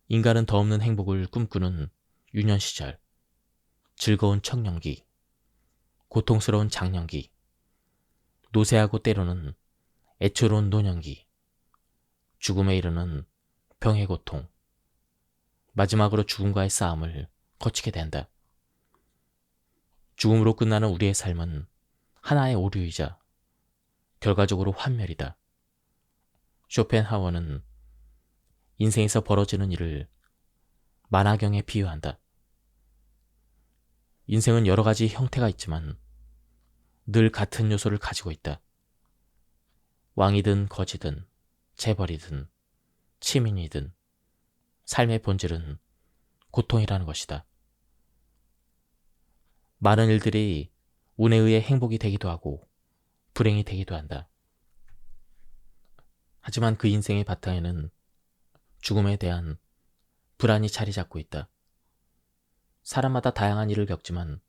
인간은 더 없는 행복을 꿈꾸는 유년 시절, 즐거운 청년기, 고통스러운 장년기, 노쇠하고 때로는 애처로운 노년기, 죽음에 이르는 병의 고통, 마지막으로 죽음과의 싸움을 거치게 된다. 죽음으로 끝나는 우리의 삶은 하나의 오류이자 결과적으로 환멸이다. 쇼펜하워는 인생에서 벌어지는 일을 만화경에 비유한다. 인생은 여러 가지 형태가 있지만 늘 같은 요소를 가지고 있다. 왕이든 거지든 재벌이든 치민이든 삶의 본질은 고통이라는 것이다. 많은 일들이 운에 의해 행복이 되기도 하고 불행이 되기도 한다. 하지만 그 인생의 바탕에는 죽음에 대한 불안이 자리 잡고 있다. 사람마다 다양한 일을 겪지만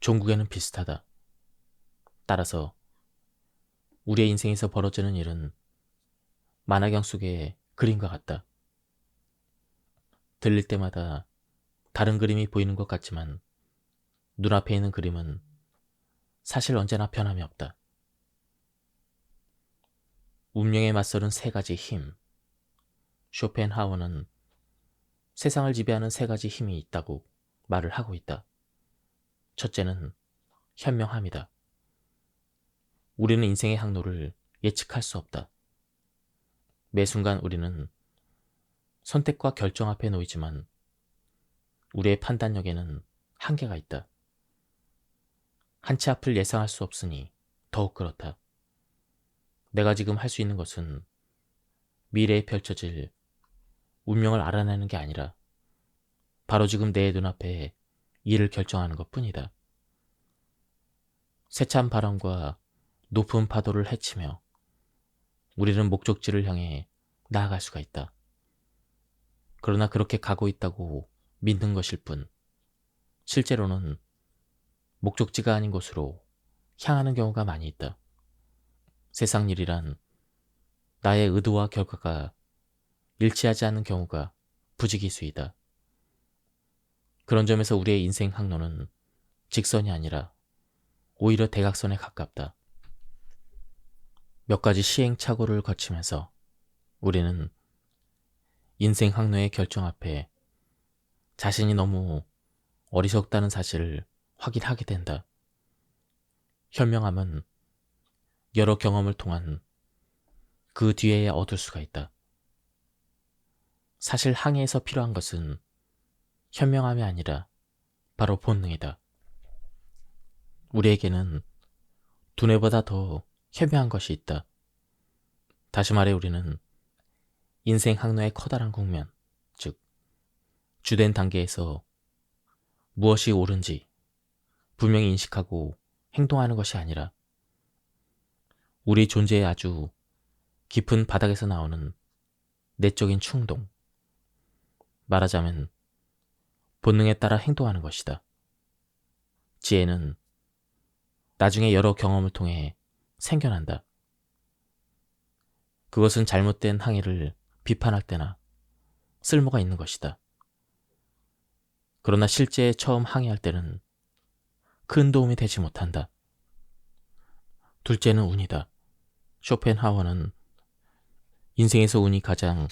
종국에는 비슷하다. 따라서 우리의 인생에서 벌어지는 일은 만화경 속의 그림과 같다. 들릴 때마다 다른 그림이 보이는 것 같지만 눈앞에 있는 그림은 사실 언제나 변함이 없다. 운명에 맞서는 세 가지 힘. 쇼펜하워는 세상을 지배하는 세 가지 힘이 있다고 말을 하고 있다. 첫째는 현명함이다. 우리는 인생의 항로를 예측할 수 없다. 매 순간 우리는 선택과 결정 앞에 놓이지만 우리의 판단력에는 한계가 있다. 한 치 앞을 예상할 수 없으니 더욱 그렇다. 내가 지금 할 수 있는 것은 미래에 펼쳐질 운명을 알아내는 게 아니라 바로 지금 내 눈앞에 일을 결정하는 것 뿐이다. 세찬 바람과 높은 파도를 헤치며 우리는 목적지를 향해 나아갈 수가 있다. 그러나 그렇게 가고 있다고 믿는 것일 뿐, 실제로는 목적지가 아닌 곳으로 향하는 경우가 많이 있다. 세상 일이란 나의 의도와 결과가 일치하지 않는 경우가 부지기수이다. 그런 점에서 우리의 인생 항로는 직선이 아니라 오히려 대각선에 가깝다. 몇 가지 시행착오를 거치면서 우리는 인생 항로의 결정 앞에 자신이 너무 어리석다는 사실을 확인하게 된다. 현명함은 여러 경험을 통한 그 뒤에야 얻을 수가 있다. 사실 항해에서 필요한 것은 현명함이 아니라 바로 본능이다. 우리에게는 두뇌보다 더 현명한 것이 있다. 다시 말해 우리는 인생 항로의 커다란 국면, 즉 주된 단계에서 무엇이 옳은지 분명히 인식하고 행동하는 것이 아니라 우리 존재의 아주 깊은 바닥에서 나오는 내적인 충동, 말하자면 본능에 따라 행동하는 것이다. 지혜는 나중에 여러 경험을 통해 생겨난다. 그것은 잘못된 항해를 비판할 때나 쓸모가 있는 것이다. 그러나 실제 처음 항해할 때는 큰 도움이 되지 못한다. 둘째는 운이다. 쇼펜하워는 인생에서 운이 가장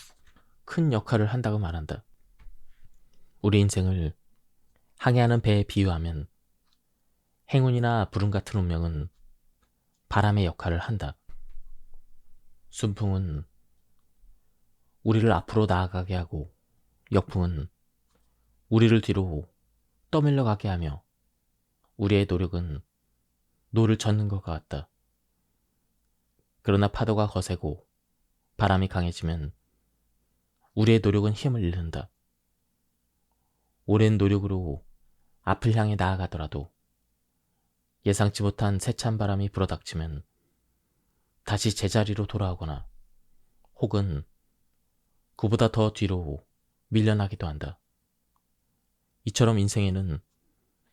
큰 역할을 한다고 말한다. 우리 인생을 항해하는 배에 비유하면 행운이나 불운 같은 운명은 바람의 역할을 한다. 순풍은 우리를 앞으로 나아가게 하고 역풍은 우리를 뒤로 떠밀려 가게 하며 우리의 노력은 노를 젓는 것과 같다. 그러나 파도가 거세고 바람이 강해지면 우리의 노력은 힘을 잃는다. 오랜 노력으로 앞을 향해 나아가더라도 예상치 못한 세찬 바람이 불어닥치면 다시 제자리로 돌아오거나 혹은 그보다 더 뒤로 밀려나기도 한다. 이처럼 인생에는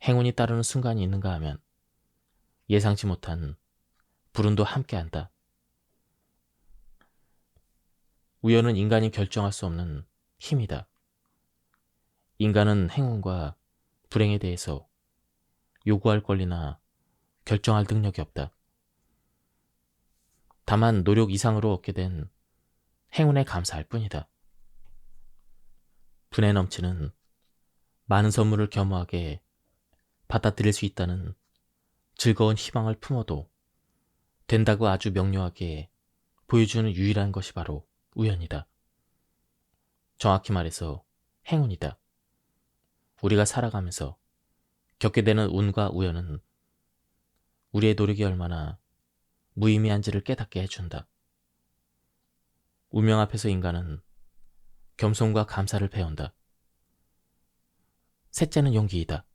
행운이 따르는 순간이 있는가 하면 예상치 못한 불운도 함께한다. 우연은 인간이 결정할 수 없는 힘이다. 인간은 행운과 불행에 대해서 요구할 권리나 결정할 능력이 없다. 다만 노력 이상으로 얻게 된 행운에 감사할 뿐이다. 분에 넘치는 많은 선물을 겸허하게 받아들일 수 있다는 즐거운 희망을 품어도 된다고 아주 명료하게 보여주는 유일한 것이 바로 우연이다. 정확히 말해서 행운이다. 우리가 살아가면서 겪게 되는 운과 우연은 우리의 노력이 얼마나 무의미한지를 깨닫게 해준다. 운명 앞에서 인간은 겸손과 감사를 배운다. 셋째는 용기이다.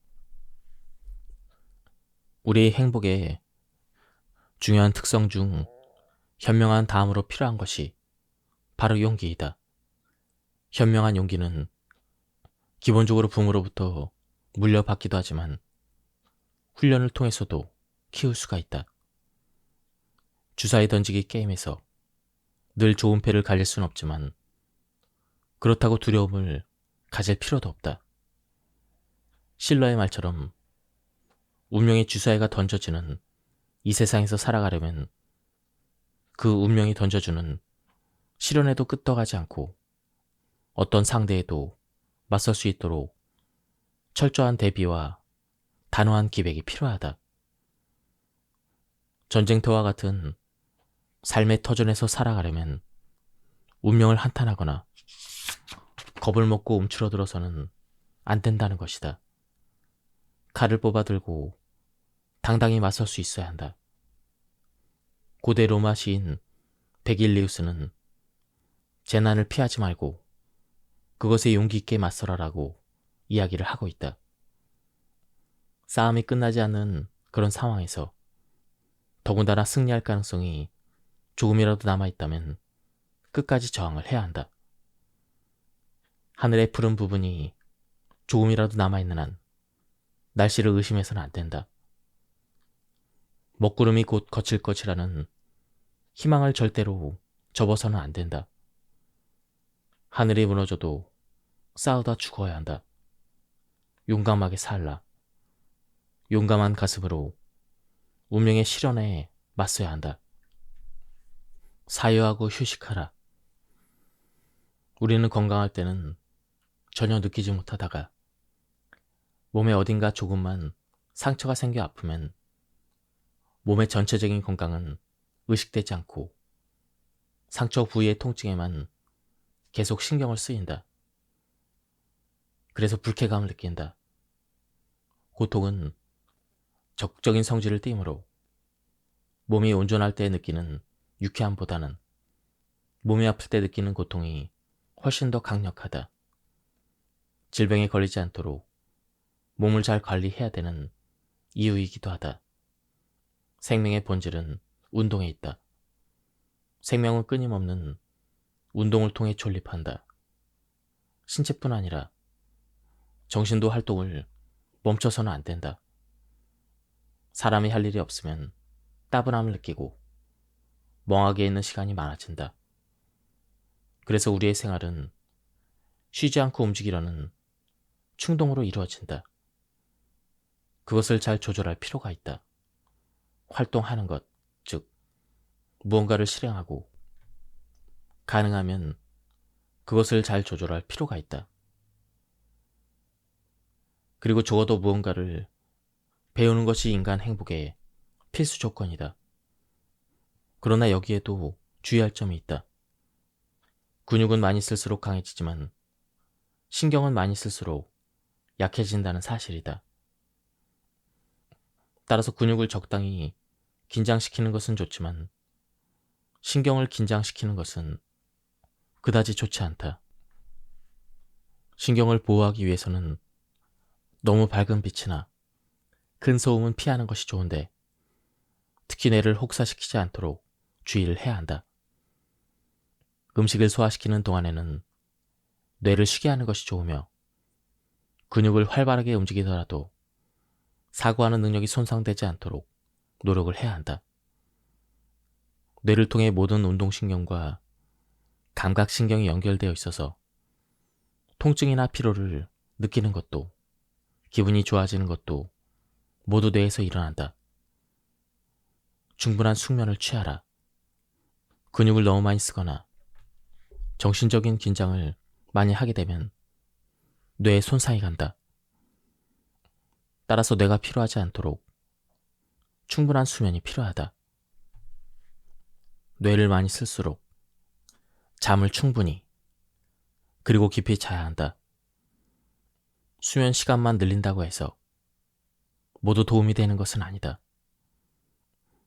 우리의 행복의 중요한 특성 중 현명한 다음으로 필요한 것이 바로 용기이다. 현명한 용기는 기본적으로 부모로부터 물려받기도 하지만 훈련을 통해서도 키울 수가 있다. 주사위 던지기 게임에서 늘 좋은 패를 가질 순 없지만 그렇다고 두려움을 가질 필요도 없다. 실러의 말처럼 운명의 주사위가 던져지는 이 세상에서 살아가려면 그 운명이 던져주는 시련에도 끄떡하지 않고 어떤 상대에도 맞설 수 있도록 철저한 대비와 단호한 기백이 필요하다. 전쟁터와 같은 삶의 터전에서 살아가려면 운명을 한탄하거나 겁을 먹고 움츠러들어서는 안 된다는 것이다. 칼을 뽑아 들고 당당히 맞설 수 있어야 한다. 고대 로마 시인 베길리우스는 재난을 피하지 말고 그것에 용기 있게 맞서라라고 이야기를 하고 있다. 싸움이 끝나지 않는 그런 상황에서 더군다나 승리할 가능성이 조금이라도 남아있다면 끝까지 저항을 해야 한다. 하늘의 푸른 부분이 조금이라도 남아있는 한 날씨를 의심해서는 안 된다. 먹구름이 곧 거칠 것이라는 희망을 절대로 접어서는 안 된다. 하늘이 무너져도 싸우다 죽어야 한다. 용감하게 살라. 용감한 가슴으로 운명의 시련에 맞서야 한다. 사유하고 휴식하라. 우리는 건강할 때는 전혀 느끼지 못하다가 몸에 어딘가 조금만 상처가 생겨 아프면 몸의 전체적인 건강은 의식되지 않고 상처 부위의 통증에만 계속 신경을 쓰인다. 그래서 불쾌감을 느낀다. 고통은 적극적인 성질을 띠므로 몸이 온전할 때 느끼는 유쾌함보다는 몸이 아플 때 느끼는 고통이 훨씬 더 강력하다. 질병에 걸리지 않도록 몸을 잘 관리해야 되는 이유이기도 하다. 생명의 본질은 운동에 있다. 생명은 끊임없는 운동을 통해 존립한다. 신체뿐 아니라 정신도 활동을 멈춰서는 안 된다. 사람이 할 일이 없으면 따분함을 느끼고 멍하게 있는 시간이 많아진다. 그래서 우리의 생활은 쉬지 않고 움직이려는 충동으로 이루어진다. 그것을 잘 조절할 필요가 있다. 활동하는 것, 즉 무언가를 실행하고 가능하면 그것을 잘 조절할 필요가 있다. 그리고 적어도 무언가를 배우는 것이 인간 행복의 필수 조건이다. 그러나 여기에도 주의할 점이 있다. 근육은 많이 쓸수록 강해지지만 신경은 많이 쓸수록 약해진다는 사실이다. 따라서 근육을 적당히 긴장시키는 것은 좋지만 신경을 긴장시키는 것은 그다지 좋지 않다. 신경을 보호하기 위해서는 너무 밝은 빛이나 큰 소음은 피하는 것이 좋은데 특히 뇌를 혹사시키지 않도록 주의를 해야 한다. 음식을 소화시키는 동안에는 뇌를 쉬게 하는 것이 좋으며 근육을 활발하게 움직이더라도 사고하는 능력이 손상되지 않도록 노력을 해야 한다. 뇌를 통해 모든 운동신경과 감각신경이 연결되어 있어서 통증이나 피로를 느끼는 것도 기분이 좋아지는 것도 모두 뇌에서 일어난다. 충분한 숙면을 취하라. 근육을 너무 많이 쓰거나 정신적인 긴장을 많이 하게 되면 뇌에 손상이 간다. 따라서 뇌가 피로하지 않도록 충분한 수면이 필요하다. 뇌를 많이 쓸수록 잠을 충분히 그리고 깊이 자야 한다. 수면 시간만 늘린다고 해서 모두 도움이 되는 것은 아니다.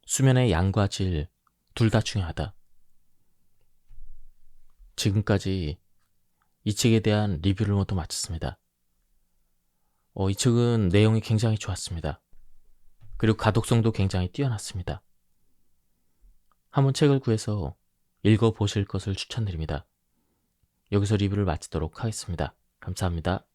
수면의 양과 질 둘 다 중요하다. 지금까지 이 책에 대한 리뷰를 모두 마쳤습니다. 이 책은 내용이 굉장히 좋았습니다. 그리고 가독성도 굉장히 뛰어났습니다. 한번 책을 구해서 읽어보실 것을 추천드립니다. 여기서 리뷰를 마치도록 하겠습니다. 감사합니다.